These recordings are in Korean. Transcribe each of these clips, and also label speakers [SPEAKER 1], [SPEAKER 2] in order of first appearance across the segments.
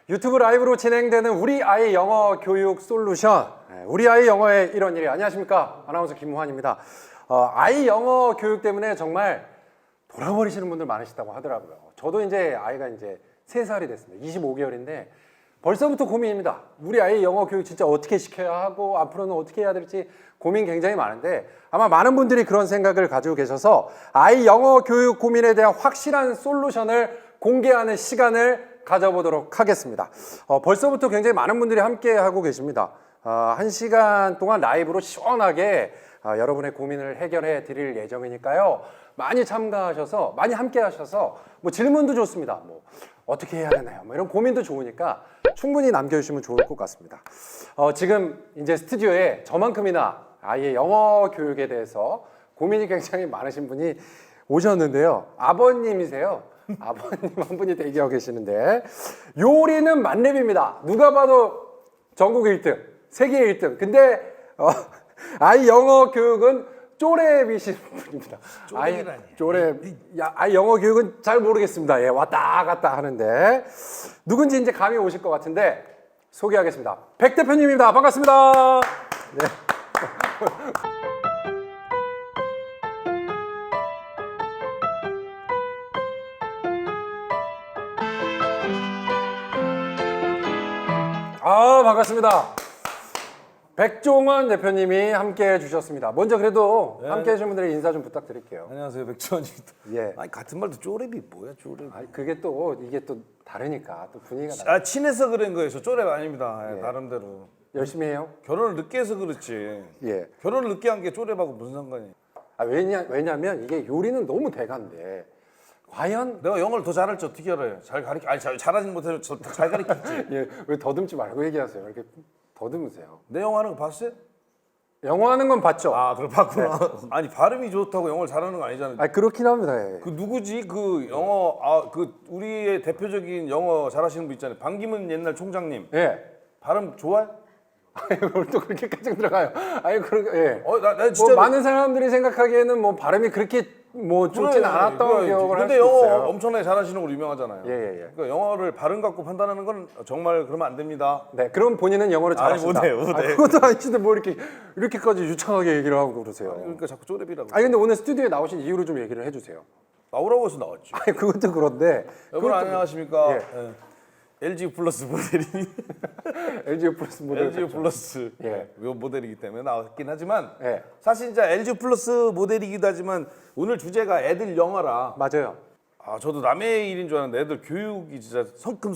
[SPEAKER 1] 유튜브 라이브로 진행되는 우리 아이 영어 교육 솔루션. 우리 아이 영어의 이런 일이. 안녕하십니까? 아나운서 김무환입니다. 아이 영어 교육 때문에 정말 돌아버리시는 분들 많으시다고 하더라고요. 저도 이제 아이가 이제 3살이 됐습니다. 25개월인데 벌써부터 고민입니다. 우리 아이 영어 교육 진짜 어떻게 시켜야 하고 앞으로는 어떻게 해야 될지 고민 굉장히 많은데 아마 많은 분들이 그런 생각을 가지고 계셔서 아이 영어 교육 고민에 대한 확실한 솔루션을 공개하는 시간을 가져보도록 하겠습니다. 벌써부터 굉장히 많은 분들이 함께 하고 계십니다. 1시간 동안 라이브로 시원하게 여러분의 고민을 해결해 드릴 예정이니까요. 많이 참가하셔서 많이 함께 하셔서 뭐 질문도 좋습니다. 뭐 어떻게 해야 되나요? 뭐 이런 고민도 좋으니까 충분히 남겨주시면 좋을 것 같습니다. 지금 이제 스튜디오에 저만큼이나 아이의 영어 교육에 대해서 고민이 굉장히 많으신 분이 오셨는데요. 아버님이세요. 아버님 한 분이 대기하고 계시는데 요리는 만렙입니다. 누가 봐도 전국 1등, 세계 1등. 근데 아이 영어 교육은 쪼렙이신 분입니다. 아이 영어 교육은 잘 모르겠습니다. 예, 왔다 갔다 하는데 누군지 이제 감이 오실 것 같은데 소개하겠습니다. 백 대표님입니다. 반갑습니다. 네. 반갑습니다. 백종원 대표님이 함께 해주셨습니다. 먼저 그래도 함께 해주신 분들의 인사 좀 부탁드릴게요.
[SPEAKER 2] 안녕하세요, 백종원입니다.
[SPEAKER 1] 예.
[SPEAKER 2] 아니 같은 말도 쪼렙이 뭐야, 쪼렙?
[SPEAKER 1] 아니, 그게 또 이게 또 다르니까 또 분위기가 다르.
[SPEAKER 2] 친해서 그런 거예요. 저 쪼렙 아닙니다.
[SPEAKER 1] 예.
[SPEAKER 2] 나름대로.
[SPEAKER 1] 열심히 해요.
[SPEAKER 2] 결혼을 늦게 해서 그렇지.
[SPEAKER 1] 예.
[SPEAKER 2] 결혼을 늦게 한 게 쪼렙하고 무슨 상관이야?
[SPEAKER 1] 왜냐면 이게 요리는 너무 대가인데 과연
[SPEAKER 2] 내가 영어를 더 잘할지 어떻게 알아요? 잘 가르치, 아니 잘하진 못해도 잘 가르치지.
[SPEAKER 1] 예, 왜 더듬지 말고 얘기하세요. 이렇게 더듬으세요.
[SPEAKER 2] 내 영어 하는 거 봤어요?
[SPEAKER 1] 영어 하는 건 봤죠.
[SPEAKER 2] 그럼 봤구나. 아니 발음이 좋다고 영어를 잘하는 거 아니잖아요.
[SPEAKER 1] 그렇긴 합니다. 예.
[SPEAKER 2] 그 누구지? 그 영어 그 우리의 대표적인 영어 잘하시는 분 있잖아요. 반기문 옛날 총장님.
[SPEAKER 1] 예.
[SPEAKER 2] 발음 좋아요?
[SPEAKER 1] 이걸 또 그렇게까지 들어가요. 예.
[SPEAKER 2] 나 진짜
[SPEAKER 1] 뭐 많은 사람들이 생각하기에는 뭐 발음이 그렇게 뭐 좋진 않았던 기억을 할 수
[SPEAKER 2] 근데 영어
[SPEAKER 1] 있어요.
[SPEAKER 2] 엄청나게 잘하시는 걸로 유명하잖아요.
[SPEAKER 1] 예.
[SPEAKER 2] 그러니까 영어를 발음 갖고 판단하는 건 정말 그러면 안 됩니다.
[SPEAKER 1] 네, 그럼 본인은 영어를 잘하신다.
[SPEAKER 2] 못해요.
[SPEAKER 1] 그것도 아니신데 뭐 이렇게까지 유창하게 얘기를 하고 그러세요.
[SPEAKER 2] 그러니까 자꾸 쪼렙이라고.
[SPEAKER 1] 근데 오늘 스튜디오에 나오신 이유를 좀 얘기를 해주세요.
[SPEAKER 2] 나오라고 해서 나왔지.
[SPEAKER 1] 그것도 그런데.
[SPEAKER 2] 여러분 안녕하십니까?
[SPEAKER 1] 예.
[SPEAKER 2] LG 플러스 모델이
[SPEAKER 1] LG 플러스 모델.
[SPEAKER 2] LG 플러스
[SPEAKER 1] 예.
[SPEAKER 2] 요 모델이기 때문에 나왔긴 하지만
[SPEAKER 1] 예.
[SPEAKER 2] 사실 이제 LG 플러스 모델이기도 하지만 오늘 주제가 애들 영어라.
[SPEAKER 1] 맞아요.
[SPEAKER 2] 저도 남의 일인 줄 알았는데 애들 교육이 진짜 성큼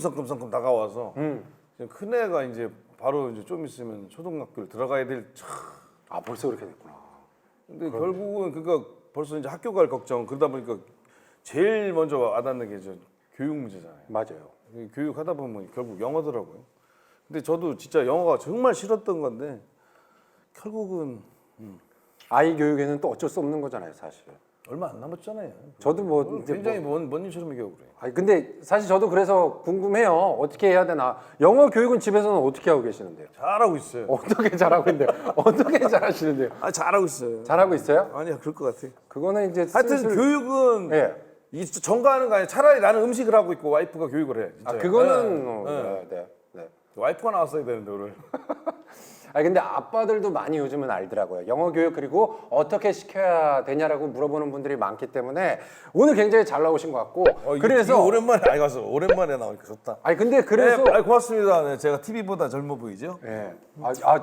[SPEAKER 2] 다가와서 지금 큰 애가 이제 바로 이제 좀 있으면 초등학교를 들어가야 될.
[SPEAKER 1] 벌써 그렇게 됐구나.
[SPEAKER 2] 근데 결국은 그러니까 벌써 이제 학교 갈 걱정 그러다 보니까 제일 먼저 와닿는 게 이제 교육 문제잖아요.
[SPEAKER 1] 맞아요.
[SPEAKER 2] 교육하다 보면 결국 영어더라고요. 근데 저도 진짜 영어가 정말 싫었던 건데 결국은
[SPEAKER 1] 아이 교육에는 또 어쩔 수 없는 거잖아요, 사실.
[SPEAKER 2] 얼마 안 남았잖아요.
[SPEAKER 1] 저도 뭐 이제
[SPEAKER 2] 굉장히 먼 일처럼 얘기하고 그래.
[SPEAKER 1] 근데 사실 저도 그래서 궁금해요. 어떻게 해야 되나? 영어 교육은 집에서는 어떻게 하고 계시는데요?
[SPEAKER 2] 잘하고 있어요.
[SPEAKER 1] 어떻게 잘하고 있는데요? 어떻게 잘하시는데요?
[SPEAKER 2] 잘하고 있어요.
[SPEAKER 1] 잘하고 있어요?
[SPEAKER 2] 아니야 그럴 것 같아.
[SPEAKER 1] 그거는 이제
[SPEAKER 2] 하여튼
[SPEAKER 1] 슬슬-
[SPEAKER 2] 교육은
[SPEAKER 1] 예.
[SPEAKER 2] 이 전가하는 거 아니야. 차라리 나는 음식을 하고 있고 와이프가 교육을 해. 진짜.
[SPEAKER 1] 그거는 네.
[SPEAKER 2] 와이프가 나왔어야 되는데 오늘.
[SPEAKER 1] 근데 아빠들도 많이 요즘은 알더라고요. 영어 교육 그리고 어떻게 시켜야 되냐라고 물어보는 분들이 많기 때문에 오늘 굉장히 잘 나오신 것 같고 그래서
[SPEAKER 2] 이거 오랜만에 가서 오랜만에 나오니까 좋다.
[SPEAKER 1] 근데 그래서
[SPEAKER 2] 고맙습니다. 네, 제가 TV보다 젊어 보이죠?
[SPEAKER 1] 예.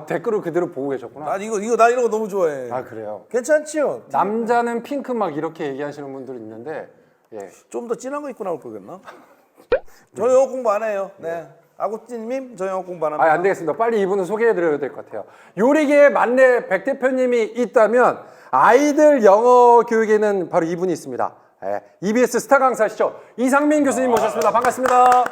[SPEAKER 1] 댓글을 그대로 보고 계셨구나.
[SPEAKER 2] 나 이런 거 너무 좋아해.
[SPEAKER 1] 그래요.
[SPEAKER 2] 괜찮지요?
[SPEAKER 1] 남자는 핑크 막 이렇게 얘기하시는 분들 있는데 예.
[SPEAKER 2] 좀 더 진한 거 입고 나올 거겠나? 저 영어 공부 안 해요. 네. 아구찜님 저 영어 공부 안 합니다.
[SPEAKER 1] 안 되겠습니다. 빨리 이분은 소개해드려야 될 것 같아요. 요리계의 만렙 백 대표님이 있다면 아이들 영어 교육에는 바로 이분이 있습니다. EBS 스타 강사시죠. 이상민 교수님 모셨습니다. 반갑습니다.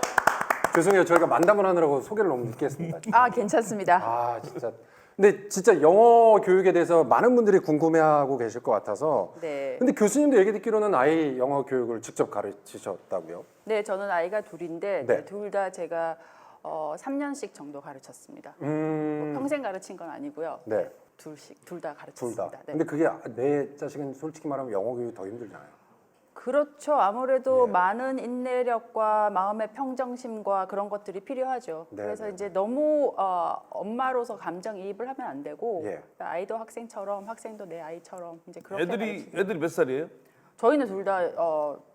[SPEAKER 1] 죄송해요. 저희가 만담을 하느라고 소개를 너무 늦게 했습니다.
[SPEAKER 3] 괜찮습니다.
[SPEAKER 1] 진짜. 근데 진짜 영어 교육에 대해서 많은 분들이 궁금해하고 계실 것 같아서.
[SPEAKER 3] 네.
[SPEAKER 1] 근데 교수님도 얘기 듣기로는 아이 영어 교육을 직접 가르치셨다고요?
[SPEAKER 3] 네, 저는 아이가 둘인데
[SPEAKER 1] 네.
[SPEAKER 3] 둘 다 제가 3년씩 정도 가르쳤습니다. 뭐 평생 가르친 건 아니고요.
[SPEAKER 1] 네.
[SPEAKER 3] 둘 다
[SPEAKER 1] 둘
[SPEAKER 3] 가르쳤습니다.
[SPEAKER 1] 다.
[SPEAKER 3] 네.
[SPEAKER 1] 근데 그게 내 자식은 솔직히 말하면 영어 교육이 더 힘들잖아요.
[SPEAKER 3] 그렇죠. 아무래도
[SPEAKER 1] 예.
[SPEAKER 3] 많은 인내력과 마음의 평정심과 그런 것들이 필요하죠.
[SPEAKER 1] 네,
[SPEAKER 3] 그래서
[SPEAKER 1] 네.
[SPEAKER 3] 이제 너무 엄마로서 감정이입을 하면 안 되고
[SPEAKER 1] 예.
[SPEAKER 3] 아이도 학생처럼 학생도 내 아이처럼 이제 그렇게
[SPEAKER 2] 애들이 몇 살이에요?
[SPEAKER 3] 저희는 둘 다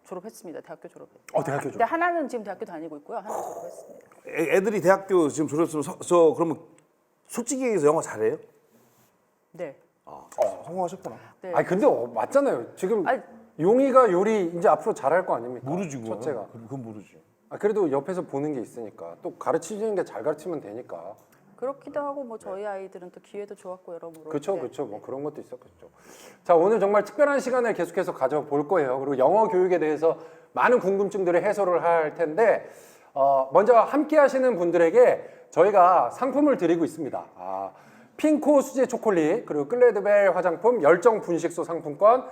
[SPEAKER 3] 졸업했습니다. 대학교 졸업했고.
[SPEAKER 1] 대학교 졸업.
[SPEAKER 3] 근데 하나는 지금 대학교 다니고 있고요. 하나는 졸업했습니다.
[SPEAKER 2] 애들이 대학교 지금 졸업했으면 저 그러면 솔직히 얘기해서 영어 잘해요?
[SPEAKER 3] 네.
[SPEAKER 2] 성공하셨구나.
[SPEAKER 3] 네.
[SPEAKER 1] 아니 근데 맞잖아요. 지금
[SPEAKER 3] 아니,
[SPEAKER 1] 용이가 요리 이제 앞으로 잘할 거 아닙니까?
[SPEAKER 2] 모르지 그건.
[SPEAKER 1] 첫째가.
[SPEAKER 2] 그건 모르지.
[SPEAKER 1] 아, 그래도 옆에서 보는 게 있으니까 또 가르치는 게 잘 가르치면 되니까.
[SPEAKER 3] 그렇기도 하고 뭐 저희 아이들은 또 기회도 좋았고 여러모로.
[SPEAKER 1] 그렇죠,
[SPEAKER 3] 네.
[SPEAKER 1] 그렇죠. 뭐 그런 것도 있었겠죠. 자, 오늘 정말 특별한 시간을 계속해서 가져볼 거예요. 그리고 영어 교육에 대해서 많은 궁금증들을 해소를 할 텐데 먼저 함께하시는 분들에게 저희가 상품을 드리고 있습니다. 핑코 수제 초콜릿 그리고 클레드벨 화장품 열정 분식소 상품권.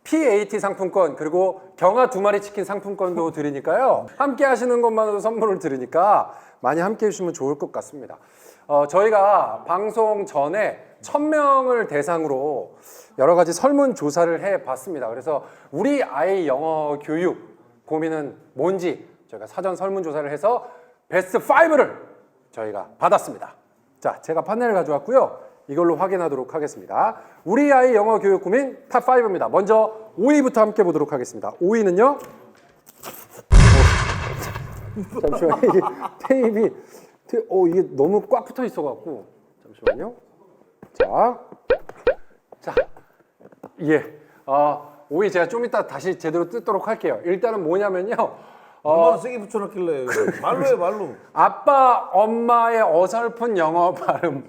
[SPEAKER 1] PAT 상품권 그리고 경아 2마리 치킨 상품권도 드리니까요. 함께 하시는 것만으로도 선물을 드리니까 많이 함께 해주시면 좋을 것 같습니다. 저희가 방송 전에 1000명을 대상으로 여러 가지 설문조사를 해봤습니다. 그래서 우리 아이 영어 교육 고민은 뭔지 저희가 사전 설문조사를 해서 베스트 5를 저희가 받았습니다. 자, 제가 판넬을 가져왔고요. 이걸로 확인하도록 하겠습니다. 우리 아이 영어 교육 고민 탑 5입니다. 먼저 5위부터 함께 보도록 하겠습니다. 5위는요. 잠시만요. 이게 테이프 이게 너무 꽉 붙어 있어 갖고 잠시만요. 자, 예. 5위 제가 좀 이따 다시 제대로 뜯도록 할게요. 일단은 뭐냐면요.
[SPEAKER 2] 얼마나 세게 붙여놨길래 말로 해 말로.
[SPEAKER 1] 아빠, 엄마의 어설픈 영어 발음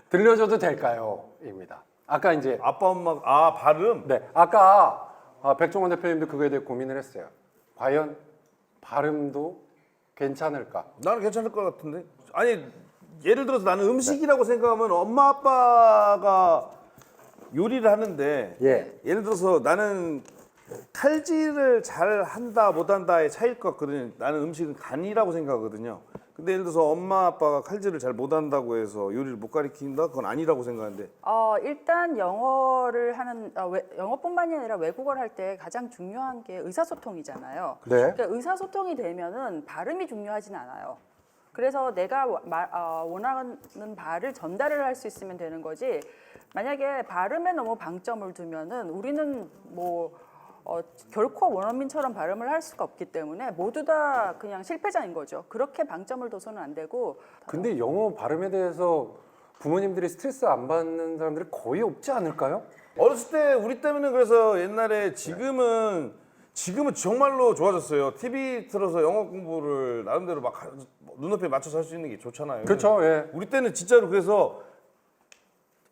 [SPEAKER 1] 들려줘도 될까요? 입니다. 아까 이제
[SPEAKER 2] 아빠 엄마 발음.
[SPEAKER 1] 네, 아까 백종원 대표님도 그거에 대해 고민을 했어요. 과연 발음도 괜찮을까?
[SPEAKER 2] 나는 괜찮을 것 같은데. 아니 예를 들어서 나는 음식이라고 생각하면 엄마 아빠가 요리를 하는데
[SPEAKER 1] 예.
[SPEAKER 2] 예를 들어서 나는 칼질을 잘 한다 못한다의 차이일 것 같거든요. 나는 음식은 간이라고 생각하거든요. 근데 예를 들어서 엄마 아빠가 칼질을 잘 못한다고 해서 요리를 못 가르친다? 그건 아니라고 생각하는데.
[SPEAKER 3] 일단 영어를 하는 영어뿐만이 아니라 외국어를 할 때 가장 중요한 게 의사소통이잖아요.
[SPEAKER 1] 네.
[SPEAKER 3] 그러니까 의사소통이 되면은 발음이 중요하진 않아요. 그래서 내가 원하는 바를 전달을 할 수 있으면 되는 거지. 만약에 발음에 너무 방점을 두면은 우리는 뭐 결코 원어민처럼 발음을 할 수가 없기 때문에 모두 다 그냥 실패자인 거죠. 그렇게 방점을 둬서는 안 되고.
[SPEAKER 1] 근데 영어 발음에 대해서 부모님들이 스트레스 안 받는 사람들이 거의 없지 않을까요?
[SPEAKER 2] 어렸을 때 우리 때문에 그래서 옛날에 지금은 정말로 좋아졌어요. TV 틀어서 영어 공부를 나름대로 막 눈높이에 맞춰서 할 수 있는 게 좋잖아요.
[SPEAKER 1] 그렇죠. 예.
[SPEAKER 2] 우리 때는 진짜로 그래서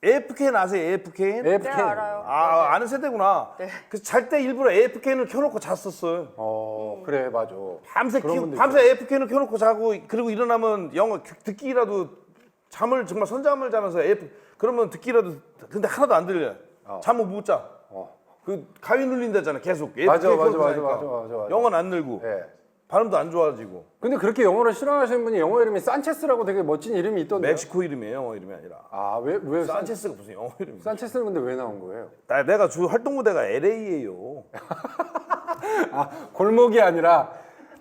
[SPEAKER 2] AFK는 아세요? AFK?
[SPEAKER 3] 네, 알아요.
[SPEAKER 2] 아는 세대구나.
[SPEAKER 3] 네.
[SPEAKER 2] 그래서 잘 때 일부러 AFK를 켜놓고 잤었어요.
[SPEAKER 1] 그래, 맞아. 그런 분들
[SPEAKER 2] 밤새 AFK를 켜놓고 자고 그리고 일어나면 영어 듣기라도 잠을 정말 선잠을 자면서 그러면 듣기라도 근데 하나도 안 들려. 잠을 못 자. 그 가위 눌린다잖아 계속.
[SPEAKER 1] 맞아.
[SPEAKER 2] AFK 켜놓고 자니까.
[SPEAKER 1] 맞아.
[SPEAKER 2] 영어는 안 늘고
[SPEAKER 1] 예.
[SPEAKER 2] 발음도 안 좋아지고.
[SPEAKER 1] 근데 그렇게 영어를 싫어하시는 분이 영어 이름이 산체스라고 되게 멋진 이름이 있던데요.
[SPEAKER 2] 멕시코 이름이에요. 영어 이름이 아니라.
[SPEAKER 1] 왜
[SPEAKER 2] 산체스가 무슨 영어 이름이야?
[SPEAKER 1] 산체스는 근데 왜 나온 거예요?
[SPEAKER 2] 내가 주 활동 무대가 LA예요.
[SPEAKER 1] 골목이 아니라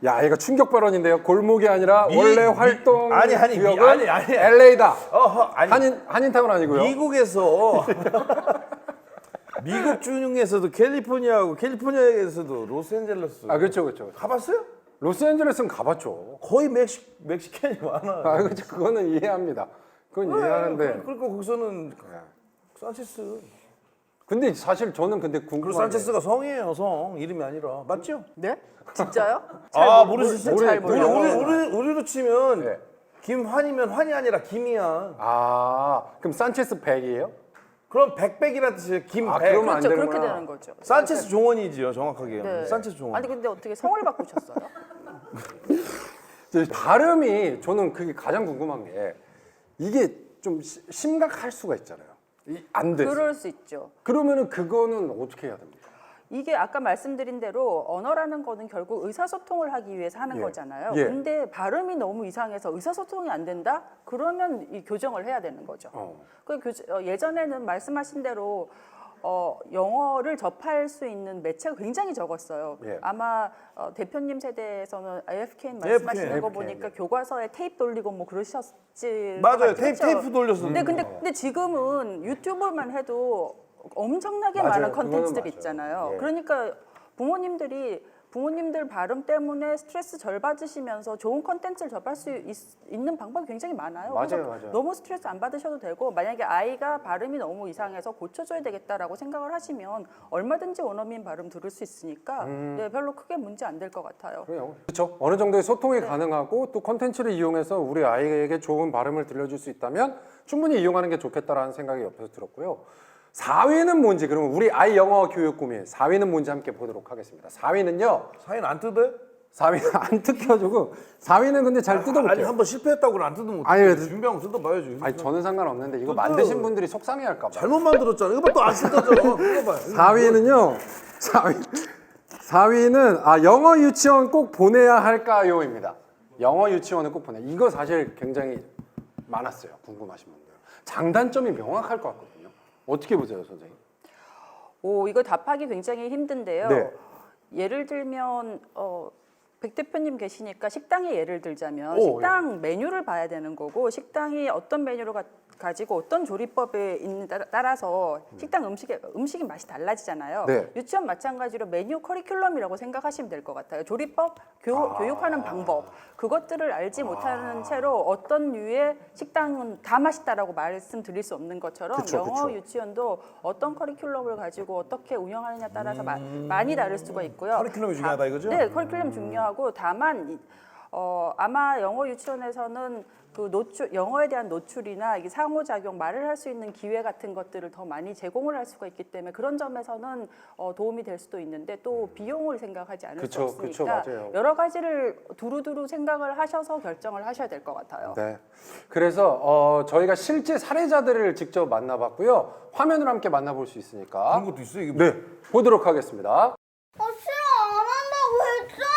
[SPEAKER 1] 야, 이거 충격 발언인데요. 골목이 아니라 원래 활동
[SPEAKER 2] 아니,
[SPEAKER 1] 구역은
[SPEAKER 2] 아니.
[SPEAKER 1] LA다.
[SPEAKER 2] 아니.
[SPEAKER 1] 한인타운 아니고요.
[SPEAKER 2] 미국에서 미국 중에서도 캘리포니아에서도 로스앤젤레스.
[SPEAKER 1] 그렇죠.
[SPEAKER 2] 가봤어요?
[SPEAKER 1] 로스앤젤레스는 가봤죠.
[SPEAKER 2] 거의 멕시캔이 많아.
[SPEAKER 1] 그렇죠. 그거는 이해합니다. 그건 이해하는데.
[SPEAKER 2] 그러니까 거기서는 산체스.
[SPEAKER 1] 근데 사실 저는 근데
[SPEAKER 2] 그리고
[SPEAKER 1] 궁금한 게
[SPEAKER 2] 산체스가 성이에요, 성. 이름이 아니라. 맞죠?
[SPEAKER 3] 네? 진짜요?
[SPEAKER 2] 모르셨어요?
[SPEAKER 3] 잘
[SPEAKER 1] 모르-
[SPEAKER 3] 몰라요.
[SPEAKER 2] 우리로 치면
[SPEAKER 1] 네.
[SPEAKER 2] 김환이면 환이 아니라 김이야.
[SPEAKER 1] 그럼 산체스 100이에요?
[SPEAKER 2] 그럼 백백이라는 뜻이에요. 김백.
[SPEAKER 1] 그러면 안
[SPEAKER 3] 그렇죠.
[SPEAKER 1] 되는구나.
[SPEAKER 3] 그렇게 되는 거죠.
[SPEAKER 2] 산체스 종원이지요, 정확하게.
[SPEAKER 3] 네.
[SPEAKER 2] 산체스 종원.
[SPEAKER 3] 아니 근데 어떻게 성을 바꾸셨어요?
[SPEAKER 1] 발음이 저는 그게 가장 궁금한 게 이게 좀 심각할 수가 있잖아요. 안 돼.
[SPEAKER 3] 그럴 수 있죠.
[SPEAKER 1] 그러면은 그거는 어떻게 해야 됩니까?
[SPEAKER 3] 이게 아까 말씀드린 대로 언어라는 거는 결국 의사소통을 하기 위해서 하는
[SPEAKER 1] 예.
[SPEAKER 3] 거잖아요.
[SPEAKER 1] 예.
[SPEAKER 3] 근데 발음이 너무 이상해서 의사소통이 안 된다? 그러면 이 교정을 해야 되는 거죠. 예전에는 말씀하신 대로 영어를 접할 수 있는 매체가 굉장히 적었어요.
[SPEAKER 1] 예.
[SPEAKER 3] 아마 대표님 세대에서는 AFK 말씀하시는 거
[SPEAKER 1] AFK,
[SPEAKER 3] 보니까
[SPEAKER 1] 예.
[SPEAKER 3] 교과서에 테이프 돌리고 뭐 그러셨지.
[SPEAKER 2] 맞아요.
[SPEAKER 3] 그렇죠?
[SPEAKER 2] 테이프 돌렸었는데.
[SPEAKER 3] 근데 지금은 유튜브만 해도 엄청나게
[SPEAKER 1] 맞아요.
[SPEAKER 3] 많은
[SPEAKER 1] 그거는
[SPEAKER 3] 컨텐츠들이
[SPEAKER 1] 맞아요.
[SPEAKER 3] 있잖아요.
[SPEAKER 1] 예.
[SPEAKER 3] 그러니까 부모님들 발음 때문에 스트레스 덜 받으시면서 좋은 컨텐츠를 접할 수 있는 방법이 굉장히 많아요.
[SPEAKER 1] 맞아요,
[SPEAKER 3] 그래서
[SPEAKER 1] 맞아요.
[SPEAKER 3] 너무 스트레스 안 받으셔도 되고 만약에 아이가 발음이 너무 이상해서 고쳐줘야 되겠다라고 생각을 하시면 얼마든지 원어민 발음 들을 수 있으니까 네, 별로 크게 문제 안 될 것 같아요.
[SPEAKER 1] 그렇죠. 어느 정도의 소통이 가능하고 또 컨텐츠를 이용해서 우리 아이에게 좋은 발음을 들려줄 수 있다면 충분히 이용하는 게 좋겠다라는 생각이 옆에서 들었고요. 4위는 뭔지, 그러면 우리 아이 영어 교육 고민 4위는 뭔지 함께 보도록 하겠습니다. 4위는요.
[SPEAKER 2] 사인 안 뜯어요?
[SPEAKER 1] 4위는 안 뜯겨주고 4위는 근데 잘
[SPEAKER 2] 아니
[SPEAKER 1] 뜯어볼게요.
[SPEAKER 2] 한번 실패했다고 안 뜯으면
[SPEAKER 1] 아니,
[SPEAKER 2] 어떡해.
[SPEAKER 1] 왜-
[SPEAKER 2] 준비하면 뜯어봐야지.
[SPEAKER 1] 아니 저는 상관없는데 이거
[SPEAKER 2] 뜯어.
[SPEAKER 1] 만드신 분들이 속상해할까 봐.
[SPEAKER 2] 잘못 만들었잖아. 이거 봐 또 안 뜯어져. 뜯어봐요.
[SPEAKER 1] 4위는요. 4위는 영어 유치원 꼭 보내야 할까요입니다. 영어 유치원은 꼭 보내. 이거 사실 굉장히 많았어요. 궁금하신 분들. 장단점이 명확할 것 같거든요. 어떻게 보세요, 선생님?
[SPEAKER 3] 이거 답하기 굉장히 힘든데요.
[SPEAKER 1] 네.
[SPEAKER 3] 예를 들면 백 대표님 계시니까 식당의 예를 들자면
[SPEAKER 1] 오,
[SPEAKER 3] 식당 메뉴를 봐야 되는 거고 식당이 어떤 메뉴를 가지고 어떤 조리법에 있는 따라서 식당 음식의 맛이 달라지잖아요.
[SPEAKER 1] 네.
[SPEAKER 3] 유치원 마찬가지로 메뉴 커리큘럼이라고 생각하시면 될 것 같아요. 조리법, 교육하는 방법 그것들을 알지 못하는 채로 어떤 류의 식당은 다 맛있다라고 말씀드릴 수 없는 것처럼
[SPEAKER 1] 그쵸,
[SPEAKER 3] 영어
[SPEAKER 1] 그쵸.
[SPEAKER 3] 유치원도 어떤 커리큘럼을 가지고 어떻게 운영하느냐에 따라서 많이 다를 수가 있고요.
[SPEAKER 2] 커리큘럼이 중요하다 이거죠?
[SPEAKER 3] 네, 커리큘럼 중요하고 다만 아마 영어 유치원에서는 그 영어에 대한 노출이나 이게 상호작용, 말을 할 수 있는 기회 같은 것들을 더 많이 제공을 할 수가 있기 때문에 그런 점에서는 도움이 될 수도 있는데 또 비용을 생각하지 않을
[SPEAKER 1] 그쵸,
[SPEAKER 3] 수
[SPEAKER 1] 그쵸,
[SPEAKER 3] 없으니까
[SPEAKER 1] 맞아요.
[SPEAKER 3] 여러 가지를 두루두루 생각을 하셔서 결정을 하셔야 될 것 같아요.
[SPEAKER 1] 네. 그래서 저희가 실제 사례자들을 직접 만나봤고요. 화면을 함께 만나볼 수 있으니까.
[SPEAKER 2] 그런 것도 있어 이게. 뭐.
[SPEAKER 1] 네, 보도록 하겠습니다.
[SPEAKER 4] 싫어 안 한다고 했잖아.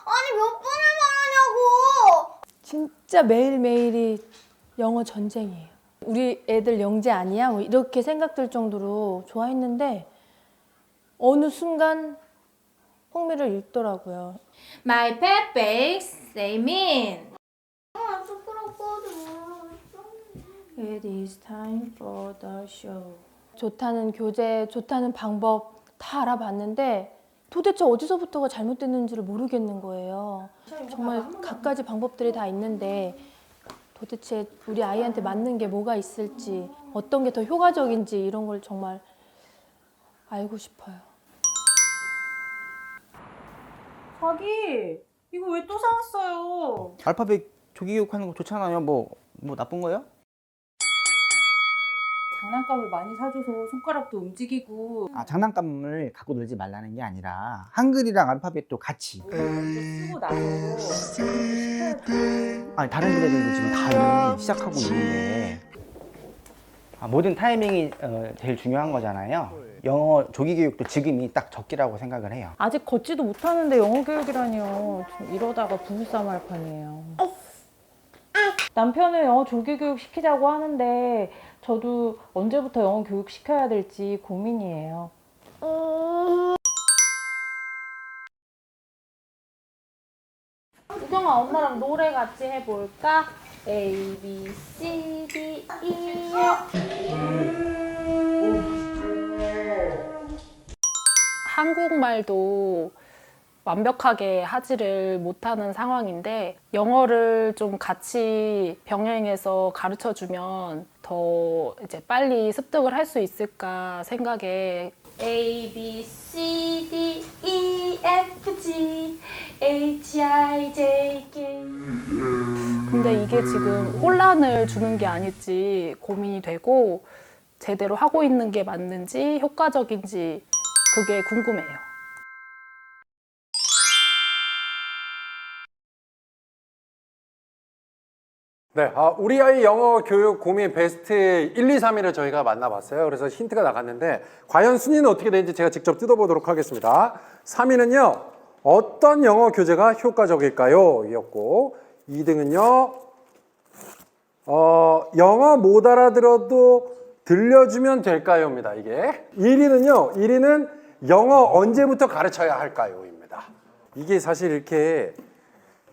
[SPEAKER 4] 아니 몇 번을 말하냐고.
[SPEAKER 5] 진짜 매일매일이 영어 전쟁이에요. 우리 애들 영재 아니야? 뭐 이렇게 생각들 정도로 좋아했는데 어느 순간 흥미를 잃더라고요.
[SPEAKER 6] My pet bakes, they mean.
[SPEAKER 4] 아 쑥스럽고도 모르겠어.
[SPEAKER 5] It is time for the show. 좋다는 교재, 좋다는 방법 다 알아봤는데 도대체 어디서부터가 잘못됐는지를 모르겠는 거예요. 정말 갖가지 방법들이 다 있는데 도대체 우리 아이한테 맞는 게 뭐가 있을지 어떤 게 더 효과적인지 이런 걸 정말 알고 싶어요.
[SPEAKER 7] 자기 이거 왜 또 사왔어요?
[SPEAKER 8] 알파벳 조기교육하는 거 좋잖아요. 뭐 나쁜 거예요?
[SPEAKER 7] 장난감을 많이 사줘서 손가락도 움직이고
[SPEAKER 8] 장난감을 갖고 놀지 말라는 게 아니라 한글이랑 알파벳도 같이.
[SPEAKER 7] 쓰고 나서 시켜야죠.
[SPEAKER 8] 아니 다른 애들도 지금 다 이미 시작하고 있는데 모든 타이밍이 제일 중요한 거잖아요. 영어 조기교육도 지금이 딱 적기라고 생각을 해요.
[SPEAKER 7] 아직 걷지도 못하는데 영어 교육이라니요. 좀 이러다가 부부싸움 할 판이에요. 남편은 영어 조기교육 시키자고 하는데 저도 언제부터 영어 교육 시켜야 될지 고민이에요.
[SPEAKER 5] 우경아 엄마랑 노래 같이 해볼까? A, B, C, D, E, F.
[SPEAKER 9] 한국말도 완벽하게 하지를 못하는 상황인데 영어를 좀 같이 병행해서 가르쳐 주면 더 이제 빨리 습득을 할 수 있을까 생각에
[SPEAKER 5] A, B, C, D, E, F, G, H, I, J, K.
[SPEAKER 9] 근데 이게 지금 혼란을 주는 게 아닐지 고민이 되고 제대로 하고 있는 게 맞는지 효과적인지 그게 궁금해요.
[SPEAKER 1] 네, 우리 아이 영어 교육 고민 베스트 1, 2, 3위를 저희가 만나봤어요. 그래서 힌트가 나갔는데 과연 순위는 어떻게 되는지 제가 직접 뜯어보도록 하겠습니다. 3위는요. 어떤 영어 교재가 효과적일까요? 이었고 2등은요. 영어 못 알아들어도 들려주면 될까요입니다. 이게 1위는요. 1위는 영어 언제부터 가르쳐야 할까요입니다. 이게 사실 이렇게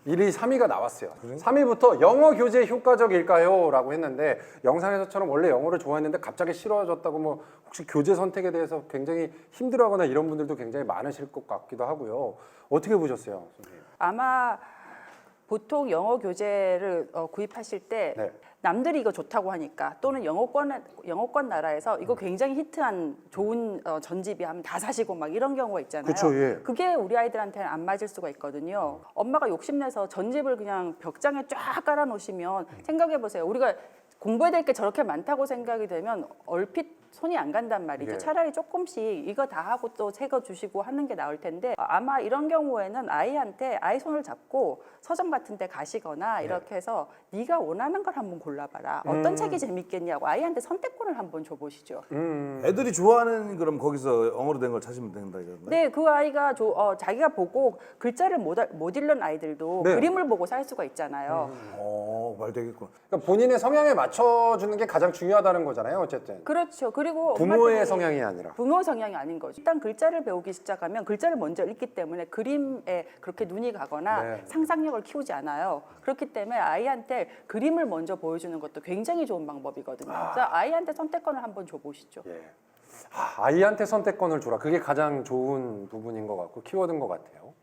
[SPEAKER 1] 1위, 3위가 나왔어요. 3위부터 영어 교재 효과적일까요? 라고 했는데 영상에서처럼 원래 영어를 좋아했는데 갑자기 싫어졌다고 뭐 혹시 교재 선택에 대해서 굉장히 힘들어하거나 이런 분들도 굉장히 많으실 것 같기도 하고요. 어떻게 보셨어요, 선생님?
[SPEAKER 3] 아마 보통 영어 교재를 구입하실 때
[SPEAKER 1] 네.
[SPEAKER 3] 남들이 이거 좋다고 하니까 또는 영어권 나라에서 이거 굉장히 히트한 좋은 전집이 하면 다 사시고 막 이런 경우가 있잖아요.
[SPEAKER 1] 그쵸, 예.
[SPEAKER 3] 그게 우리 아이들한테는 안 맞을 수가 있거든요. 엄마가 욕심내서 전집을 그냥 벽장에 쫙 깔아 놓으시면 생각해 보세요. 우리가 공부해야 될 게 저렇게 많다고 생각이 되면 얼핏 손이 안 간단 말이죠.
[SPEAKER 1] 예.
[SPEAKER 3] 차라리 조금씩 이거 다 하고 또 새 거 주시고 하는 게 나을 텐데 아마 이런 경우에는 아이한테 아이 손을 잡고 서점 같은 데 가시거나 이렇게 해서 네가 원하는 걸 한번 골라봐라. 어떤 책이 재밌겠냐고 아이한테 선택권을 한번 줘보시죠.
[SPEAKER 2] 애들이 좋아하는 그럼 거기서 영어로 된 걸 찾으면 된다 이건데.
[SPEAKER 3] 네, 그 아이가 자기가 보고 글자를 못 읽는 아이들도
[SPEAKER 1] 네.
[SPEAKER 3] 그림을 보고 살 수가 있잖아요.
[SPEAKER 2] 말 되겠구나.
[SPEAKER 1] 그러니까 본인의 성향에 맞춰주는 게 가장 중요하다는 거잖아요, 어쨌든.
[SPEAKER 3] 그렇죠. 그리고
[SPEAKER 1] 부모의
[SPEAKER 3] 엄마들이
[SPEAKER 1] 성향이 아니라.
[SPEAKER 3] 부모 성향이 아닌 거죠. 일단 글자를 배우기 시작하면 글자를 먼저 읽기 때문에 그림에 그렇게 눈이 가거나
[SPEAKER 1] 네.
[SPEAKER 3] 상상력을 키우지 않아요. 그렇기 때문에 아이한테 그림을 먼저 보여주는 것도 굉장히 좋은 방법이거든요. 그래서 아이한테 선택권을 한번 줘보시죠.
[SPEAKER 1] 예. 아이한테 선택권을 주라. 그게 가장 좋은 부분인 것 같고 키워드인 것 같아요.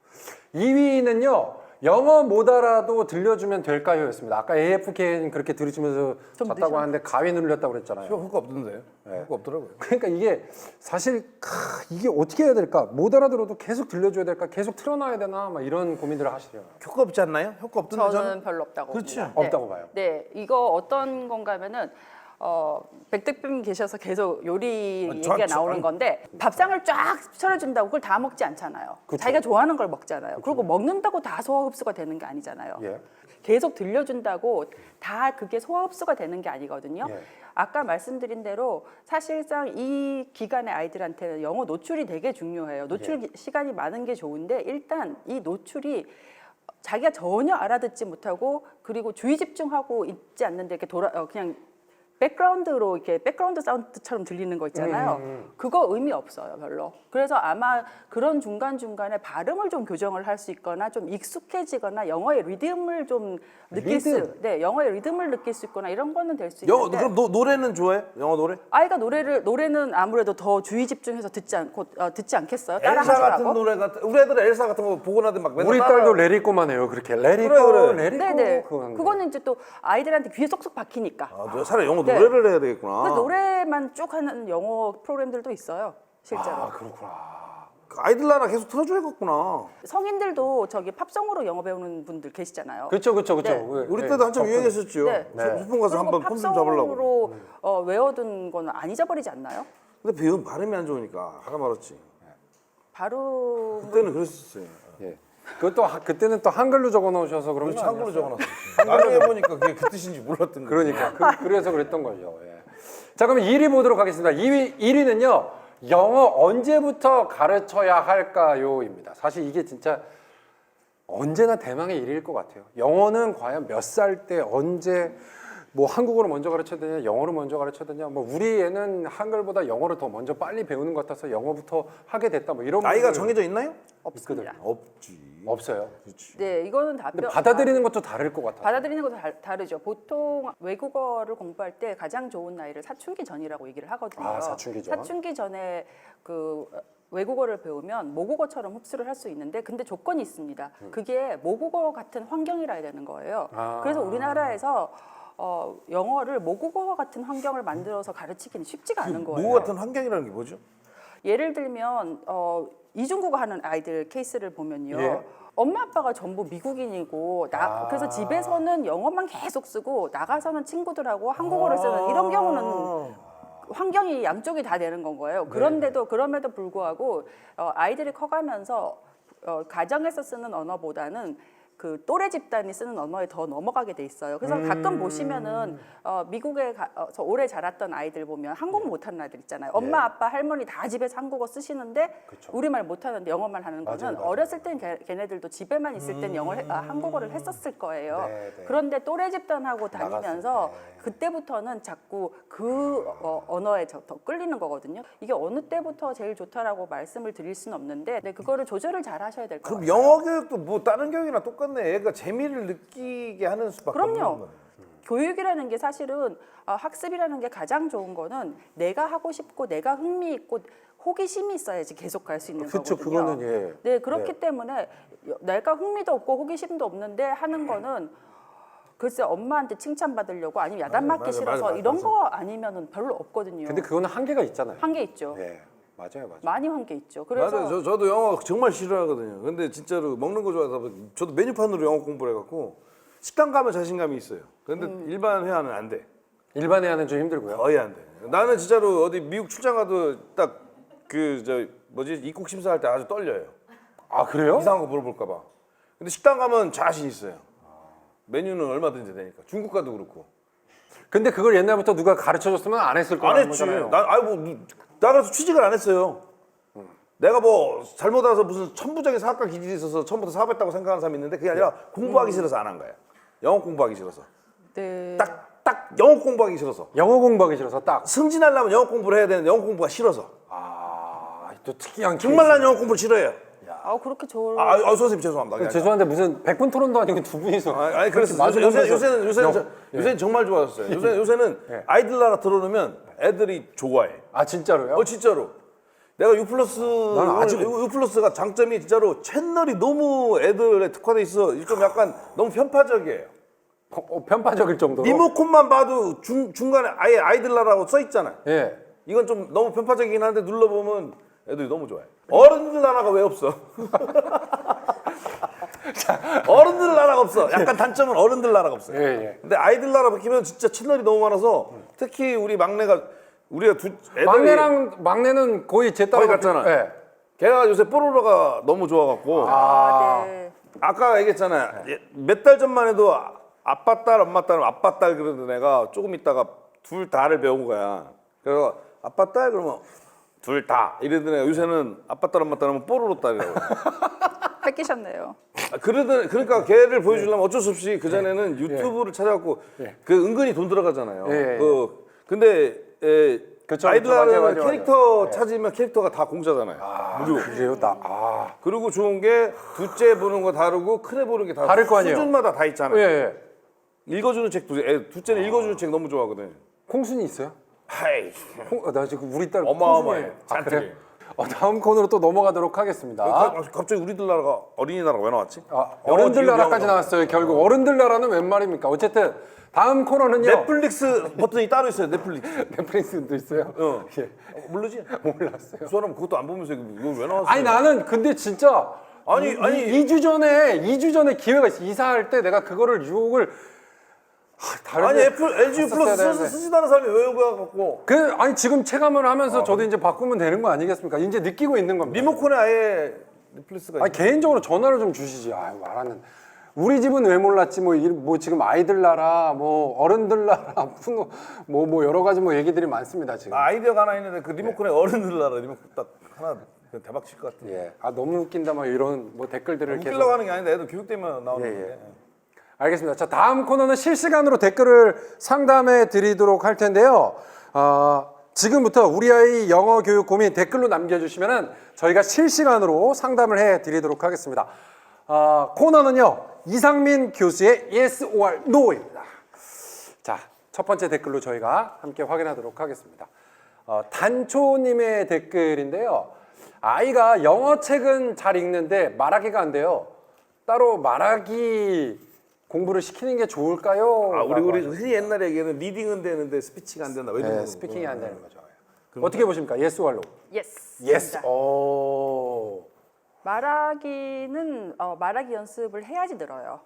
[SPEAKER 1] 2위는요. 영어 못 알아도 들려주면 될까요? 였습니다. 아까 AFK는 그렇게 들으시면서
[SPEAKER 3] 좀
[SPEAKER 1] 졌다고
[SPEAKER 3] 늦어.
[SPEAKER 1] 하는데 가위 누르렸다고 그랬잖아요.
[SPEAKER 2] 효과 없던데.
[SPEAKER 1] 네.
[SPEAKER 2] 효과 없더라고요.
[SPEAKER 1] 그러니까 이게 사실 이게 어떻게 해야 될까? 못 알아들어도 계속 들려줘야 될까? 계속 틀어놔야 되나? 막 이런 고민들을 하시려고.
[SPEAKER 2] 효과 없지 않나요? 효과 없던데
[SPEAKER 3] 저는 별로 없다고
[SPEAKER 2] 그렇죠.
[SPEAKER 3] 봅니다. 네.
[SPEAKER 1] 없다고 봐요.
[SPEAKER 3] 네, 이거 어떤 건가 하면은 백대표님 계셔서 계속 요리 얘기가 나오는 건데 밥상을 쫙 차려준다고 그걸 다 먹지 않잖아요.
[SPEAKER 1] 그쵸.
[SPEAKER 3] 자기가 좋아하는 걸 먹잖아요. 그리고 먹는다고 다 소화 흡수가 되는 게 아니잖아요.
[SPEAKER 1] 예.
[SPEAKER 3] 계속 들려준다고 다 그게 소화 흡수가 되는 게 아니거든요.
[SPEAKER 1] 예.
[SPEAKER 3] 아까 말씀드린 대로 사실상 이 기간의 아이들한테는 영어 노출이 되게 중요해요. 노출 시간이 많은 게 좋은데 일단 이 노출이 자기가 전혀 알아듣지 못하고 그리고 주의 집중하고 있지 않는데 이렇게 그냥 백그라운드로 이렇게 백그라운드 사운드처럼 들리는 거 있잖아요. 그거 의미 없어요, 별로. 그래서 아마 그런 중간중간에 발음을 좀 교정을 할 수 있거나 좀 익숙해지거나 영어의 리듬을 좀 영어의 리듬을 느낄 수 있거나 이런 거는 될 수 있는데
[SPEAKER 2] 그럼 노래는 좋아해? 영어 노래?
[SPEAKER 3] 아이가 노래는 아무래도 더 주의 집중해서 듣지 않겠어요?
[SPEAKER 2] 엘사 같은
[SPEAKER 3] 따라하시라고?
[SPEAKER 2] 노래 같은 우리 애들 엘사 같은 거 보고 나도 막 맨날
[SPEAKER 1] 우리
[SPEAKER 2] 따라-
[SPEAKER 1] 딸도 레리꼬만 해요. 그렇게 레리꼬,
[SPEAKER 2] 그래.
[SPEAKER 1] 레리꼬.
[SPEAKER 3] 네네.
[SPEAKER 1] 그거
[SPEAKER 3] 그거는 이제 또 아이들한테 귀에 쏙쏙 박히니까.
[SPEAKER 2] 너 차라리 영어
[SPEAKER 3] 네.
[SPEAKER 2] 노래를 해야 되겠구나.
[SPEAKER 3] 그 노래만 쭉 하는 영어 프로그램들도 있어요, 실제로.
[SPEAKER 1] 그렇구나.
[SPEAKER 2] 아이들 나라 계속 틀어줘야겠구나.
[SPEAKER 3] 성인들도 저기 팝송으로 영어 배우는 분들 계시잖아요.
[SPEAKER 1] 그렇죠, 그렇죠, 그렇죠.
[SPEAKER 3] 네.
[SPEAKER 2] 우리 때도 한참 유행했었죠.
[SPEAKER 3] 네.
[SPEAKER 2] 소풍 가서 한번 폼 좀 잡으려고.
[SPEAKER 3] 팝송으로 외워둔 거는 안 잊어버리지 않나요?
[SPEAKER 2] 근데 발음이 안 좋으니까 하다 말았지.
[SPEAKER 3] 바로
[SPEAKER 2] 그때는 그랬었어요.
[SPEAKER 1] 예. 그것도 그때는 또 한글로 적어 놓으셔서 그런 거
[SPEAKER 2] 그렇지 한글로
[SPEAKER 1] 아니었어요?
[SPEAKER 2] 적어놨어. 나중에 보니까 그게 그 뜻인지 몰랐던 거야.
[SPEAKER 1] 그러니까 그래서 그랬던 거죠. 예. 자, 그럼 1위 보도록 하겠습니다. 1위는요. 영어 언제부터 가르쳐야 할까요?입니다. 사실 이게 진짜 언제나 대망의 일일 것 같아요. 영어는 과연 몇 살 때 언제 뭐 한국어로 먼저 가르쳐야 되냐, 영어로 먼저 가르쳐야 되냐, 뭐 우리 애는 한글보다 영어를 더 먼저 빨리 배우는 것 같아서 영어부터 하게 됐다, 뭐 이런
[SPEAKER 2] 나이가
[SPEAKER 1] 분들
[SPEAKER 2] 정해져 있나요?
[SPEAKER 3] 없습니다.
[SPEAKER 2] 없지.
[SPEAKER 1] 없어요.
[SPEAKER 2] 그렇지.
[SPEAKER 3] 네, 이거는
[SPEAKER 1] 근데 받아들이는 것도 다를 것 같아요.
[SPEAKER 3] 받아들이는 것도 다르죠. 보통 외국어를 공부할 때 가장 좋은 나이를 사춘기 전이라고 얘기를 하거든요.
[SPEAKER 1] 아, 사춘기 전.
[SPEAKER 3] 사춘기 전에 그 외국어를 배우면 모국어처럼 흡수를 할 수 있는데 근데 조건이 있습니다. 그게 모국어 같은 환경이라 해야 되는 거예요.
[SPEAKER 1] 아.
[SPEAKER 3] 그래서 우리나라에서 영어를 모국어 같은 환경을 만들어서 가르치기는 쉽지가 않은 거예요.
[SPEAKER 2] 뭐 같은 환경이라는 게 뭐죠?
[SPEAKER 3] 예를 들면 이중국어 하는 아이들 케이스를 보면요.
[SPEAKER 1] 예.
[SPEAKER 3] 엄마 아빠가 전부 미국인이고 그래서 집에서는 영어만 계속 쓰고 나가서는 친구들하고 한국어를 쓰는 이런 경우는 환경이 양쪽이 다 되는 건 거예요. 그럼에도 불구하고 아이들이 커가면서 가정에서 쓰는 언어보다는 그 또래 집단이 쓰는 언어에 더 넘어가게 돼 있어요. 그래서 가끔 보시면은 미국에 저 오래 자랐던 아이들 보면 한국 못하는 아이들 있잖아요. 엄마, 아빠, 할머니 다 집에서 한국어 쓰시는데 우리말 못하는데 영어만 하는 거는 어렸을 땐 걔네들도 집에만 있을 땐 한국어를 했었을 거예요. 그런데 또래 집단하고 다니면서 그때부터는 자꾸 그 언어에 더 끌리는 거거든요. 이게 어느 때부터 제일 좋다라고 말씀을 드릴 수는 없는데 그거를 조절을 잘 하셔야 될 것
[SPEAKER 2] 그럼
[SPEAKER 3] 같아요.
[SPEAKER 2] 영어 교육도 뭐 다른 교육이랑 똑같네. 애가 재미를 느끼게 하는 수밖에 없는
[SPEAKER 3] 그럼요.
[SPEAKER 2] 거예요.
[SPEAKER 3] 교육이라는 게 사실은 학습이라는 게 가장 좋은 거는 내가 하고 싶고 내가 흥미 있고 호기심이 있어야지 계속 갈 수 있는
[SPEAKER 1] 그쵸,
[SPEAKER 3] 거거든요.
[SPEAKER 1] 그거는 예.
[SPEAKER 3] 네, 그렇기 때문에 내가 흥미도 없고 호기심도 없는데 하는 거는 글쎄 엄마한테 칭찬받으려고 아니면 야단 맞기 싫어서 이런 거 아니면은 별로 없거든요.
[SPEAKER 1] 근데 그거는 한계가 있잖아요.
[SPEAKER 3] 한계 있죠.
[SPEAKER 1] 예, 맞아요.
[SPEAKER 3] 많이 한계 있죠. 그래서
[SPEAKER 2] 맞아요. 저도 영어 정말 싫어하거든요. 근데 진짜로 먹는 거 좋아해서 저도 메뉴판으로 영어 공부를 해갖고 식당 가면 자신감이 있어요. 근데 일반 회화는 안 돼.
[SPEAKER 1] 일반 애는 좀 힘들고요.
[SPEAKER 2] 거의 안 돼. 나는 진짜로 어디 미국 출장 가도 딱 그 입국 심사할 때 아주 떨려요.
[SPEAKER 1] 아, 그래요?
[SPEAKER 2] 이상한 거 물어볼까 봐. 근데 식당 가면 자신 있어요. 메뉴는 얼마든지 되니까. 중국 가도 그렇고.
[SPEAKER 1] 근데 그걸 옛날부터 누가 가르쳐 줬으면 안 했을
[SPEAKER 2] 안
[SPEAKER 1] 거라는
[SPEAKER 2] 했지.
[SPEAKER 1] 거잖아요.
[SPEAKER 2] 나 그래서 취직을 안 했어요. 내가 뭐 잘못 와서 무슨 천부적인 사학과 기질이 있어서 처음부터 사업했다고 생각하는 사람이 있는데 그게 아니라 공부하기 싫어서 안 한 거야. 영어 공부하기 싫어서.
[SPEAKER 3] 네.
[SPEAKER 2] 딱 영어 공부하기 싫어서.
[SPEAKER 1] 영어 공부하기 싫어서 딱.
[SPEAKER 2] 승진하려면 영어 공부를 해야 되는데 영어 공부가 싫어서.
[SPEAKER 1] 또 특이한
[SPEAKER 2] 정말 난 영어 공부를 싫어해요.
[SPEAKER 3] 그렇게 좋을
[SPEAKER 2] 선생님 죄송합니다.
[SPEAKER 1] 죄송한데 무슨 100분 토론도 아니고 두 분이서.
[SPEAKER 2] 아니 그래서 요새는 정말 좋아졌어요. 요새는 아이들 나라 들어오면 애들이 좋아해.
[SPEAKER 1] 아, 진짜로요?
[SPEAKER 2] 진짜로. 내가 U+,
[SPEAKER 1] 나는 아직
[SPEAKER 2] U+가 장점이 진짜로 채널이 너무 애들에 특화돼 있어. 좀 약간 너무 편파적이에요.
[SPEAKER 1] 편파적일 정도로.
[SPEAKER 2] 리모컨만 봐도 중간에 아예 아이들 나라고 써 있잖아요.
[SPEAKER 1] 예.
[SPEAKER 2] 이건 좀 너무 편파적이긴 한데 눌러보면 애들이 너무 좋아해. 어른들 나라가 왜 없어? 어른들 나라가 없어. 약간 단점은 어른들 나라가 없어요.
[SPEAKER 1] 예.
[SPEAKER 2] 근데 아이들 나라 바뀌면 진짜 채널이 너무 많아서 특히 우리 막내가 우리가 애들이
[SPEAKER 1] 막내는 거의 제
[SPEAKER 2] 거의
[SPEAKER 1] 딸
[SPEAKER 2] 같잖아.
[SPEAKER 1] 예.
[SPEAKER 2] 걔가 요새 뽀로로가 너무 좋아갖고
[SPEAKER 3] 네.
[SPEAKER 2] 아까 얘기했잖아요. 몇 달 전만 해도 아빠 딸, 엄마 딸, 아빠 딸 그러던 애가 조금 있다가 둘 다를 배운 거야. 그래서 아빠 딸 그러면 둘 다 이러던 애가 요새는 아빠 딸, 엄마 딸 하면 뽀로로 딸이라고.
[SPEAKER 3] 뺏기셨네요.
[SPEAKER 2] 그러니까 걔를 보여주려면 어쩔 수 없이 그 전에는 유튜브를 찾아갖고 그 은근히 돈 들어가잖아요. 근데
[SPEAKER 1] 그쵸,
[SPEAKER 2] 아이들은
[SPEAKER 1] 맞아.
[SPEAKER 2] 캐릭터 찾으면 캐릭터가 다 공짜잖아요. 무료.
[SPEAKER 1] 그래요?
[SPEAKER 2] 그리고 좋은 게 둘째 보는 거 다르고 큰애 보는 게
[SPEAKER 1] 다를 거 아니에요?
[SPEAKER 2] 수준마다 다 있잖아요.
[SPEAKER 1] 예.
[SPEAKER 2] 읽어주는 책 둘째는 읽어주는 책 너무 좋아하거든.
[SPEAKER 1] 콩순이 있어요?
[SPEAKER 2] 하이
[SPEAKER 1] 나 지금 우리 딸
[SPEAKER 2] 어마어마해.
[SPEAKER 1] 콩순이에요. 아, 그래요? 다음 코너로 또 넘어가도록 하겠습니다.
[SPEAKER 2] 갑자기 우리들 나라가 어린이나라가 왜 나왔지?
[SPEAKER 1] 어른들 나라까지 나왔어요. 결국 어른들 나라는 웬 말입니까? 어쨌든 다음 코너는요.
[SPEAKER 2] 넷플릭스 버튼이 따로 있어요. 넷플릭스.
[SPEAKER 1] 넷플릭스도 있어요?
[SPEAKER 2] 예. 모르지?
[SPEAKER 1] 몰랐어요.
[SPEAKER 2] 그 사람 그것도 안 보면서 이거 왜 나왔어?
[SPEAKER 1] 아니 나는 근데 진짜
[SPEAKER 2] 아니
[SPEAKER 1] 2주 전에 기회가 있어. 이사할 때 내가 그거를 유혹을
[SPEAKER 2] LG 플러스 쓰지도 않은 사람이 왜 이거 갖고
[SPEAKER 1] 아니 지금 체감을 하면서 저도 이제 바꾸면 되는 거 아니겠습니까? 이제 느끼고 있는 겁니다.
[SPEAKER 2] 리모컨에 아예 넷플릭스가
[SPEAKER 1] 아니 개인적으로 전화를 좀 주시지. 아유 말하는. 우리 집은 왜 몰랐지? 뭐 지금 아이들 나라, 뭐 어른들 나라, 뭐 여러 가지 뭐 얘기들이 많습니다 지금.
[SPEAKER 2] 아이디어가 하나 있는데 그 리모컨에 어른들 나라 리모컨 딱 하나 대박 칠 것 같아.
[SPEAKER 1] 예. 너무 웃긴다 막 이런 뭐 댓글들을 계속.
[SPEAKER 2] 웃기려고 하는 게 아닌데 애들 교육 때문에 나오는 건데.
[SPEAKER 1] 알겠습니다. 자, 다음 코너는 실시간으로 댓글을 상담해 드리도록 할 텐데요. 지금부터 우리 아이 영어 교육 고민 댓글로 남겨주시면은 저희가 실시간으로 상담을 해 드리도록 하겠습니다. 코너는요, 이상민 교수의 Yes or No입니다. 자, 첫 번째 댓글로 저희가 함께 확인하도록 하겠습니다. 단초님의 댓글인데요. 아이가 영어 책은 잘 읽는데 말하기가 안 돼요. 따로 말하기 공부를 시키는 게 좋을까요?
[SPEAKER 2] 우리 흔히 옛날에 얘기하는 리딩은 되는데 스피치가 안 된다. 왜
[SPEAKER 1] 네, 스피킹이 안 되는 거죠. 어떻게 보십니까? Yes or No?
[SPEAKER 3] Yes.
[SPEAKER 1] Yes.
[SPEAKER 3] 말하기는 말하기 연습을 해야지 늘어요.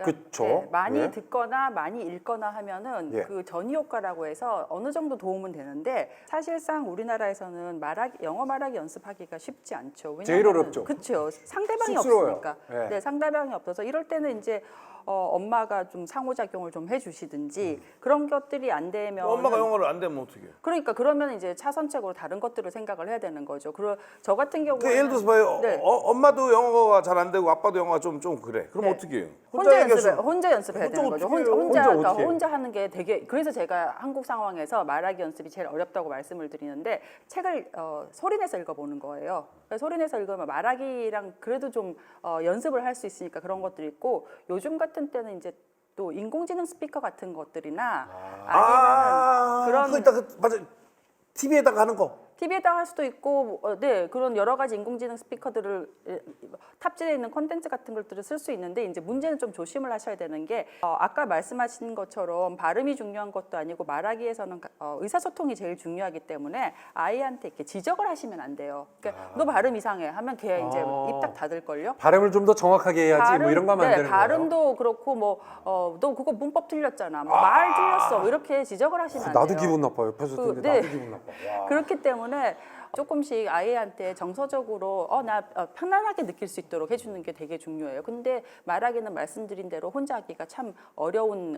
[SPEAKER 1] 그쵸.
[SPEAKER 3] 많이
[SPEAKER 1] 예.
[SPEAKER 3] 듣거나 많이 읽거나 하면은
[SPEAKER 1] 예.
[SPEAKER 3] 그 전이 효과라고 해서 어느 정도 도움은 되는데 사실상 우리나라에서는 영어 말하기 연습하기가 쉽지 않죠.
[SPEAKER 1] 제일 어렵죠.
[SPEAKER 3] 그렇죠. 상대방이
[SPEAKER 1] 쑥스러워요.
[SPEAKER 3] 없으니까.
[SPEAKER 1] 예.
[SPEAKER 3] 네, 상대방이 없어서 이럴 때는 이제 엄마가 좀 상호작용을 좀 해주시든지 그런 것들이 안 되면
[SPEAKER 2] 엄마가 영어를 안 되면 어떻게?
[SPEAKER 3] 그러니까 그러면 이제 차선책으로 다른 것들을 생각을 해야 되는 거죠. 저 같은 경우는
[SPEAKER 2] 예를 들어서 봐요.
[SPEAKER 3] 네.
[SPEAKER 2] 엄마도 영어가 잘 안 되고 아빠도 영어가 좀 그래. 그럼
[SPEAKER 3] 네.
[SPEAKER 2] 어떻게 해요?
[SPEAKER 3] 혼자 연습해야
[SPEAKER 2] 혼자
[SPEAKER 3] 되는 거죠.
[SPEAKER 2] 어떻게 해요?
[SPEAKER 1] 혼자 어떻게 해요?
[SPEAKER 3] 혼자 하는 게 되게 그래서 제가 한국 상황에서 말하기 연습이 제일 어렵다고 말씀을 드리는데 책을 소리내서 읽어보는 거예요. 소리내서 읽으면 말하기랑 그래도 좀 연습을 할 수 있으니까 그런 것들이 있고 요즘 같은 때는 이제 또 인공지능 스피커 같은 것들이나 아니면 그런
[SPEAKER 2] 그거 이따 맞아. TV에다가 하는 거.
[SPEAKER 3] TV에다 할 수도 있고, 네 그런 여러 가지 인공지능 스피커들을 탑재되어 있는 콘텐츠 같은 것들을 쓸 수 있는데 이제 문제는 좀 조심을 하셔야 되는 게 아까 말씀하신 것처럼 발음이 중요한 것도 아니고 말하기에서는 의사소통이 제일 중요하기 때문에 아이한테 이렇게 지적을 하시면 안 돼요. 그러니까 너 발음 이상해 하면 걔 이제 입 딱 닫을 걸요.
[SPEAKER 1] 발음을 좀 더 정확하게 해야지 뭐 이런 거 하면 안 되는 거예요.
[SPEAKER 3] 발음도 그렇고 너 그거 문법 틀렸잖아. 말 틀렸어. 이렇게 지적을 하시면 안 돼요.
[SPEAKER 1] 나도 기분 나빠요. 옆에서 듣는데
[SPEAKER 3] 네.
[SPEAKER 1] 나도 기분 나빠. 와.
[SPEAKER 3] 그렇기 때문에 조금씩 아이한테 정서적으로 나 편안하게 느낄 수 있도록 해주는 게 되게 중요해요. 근데 말하기는 말씀드린 대로 혼자 하기가 참 어려운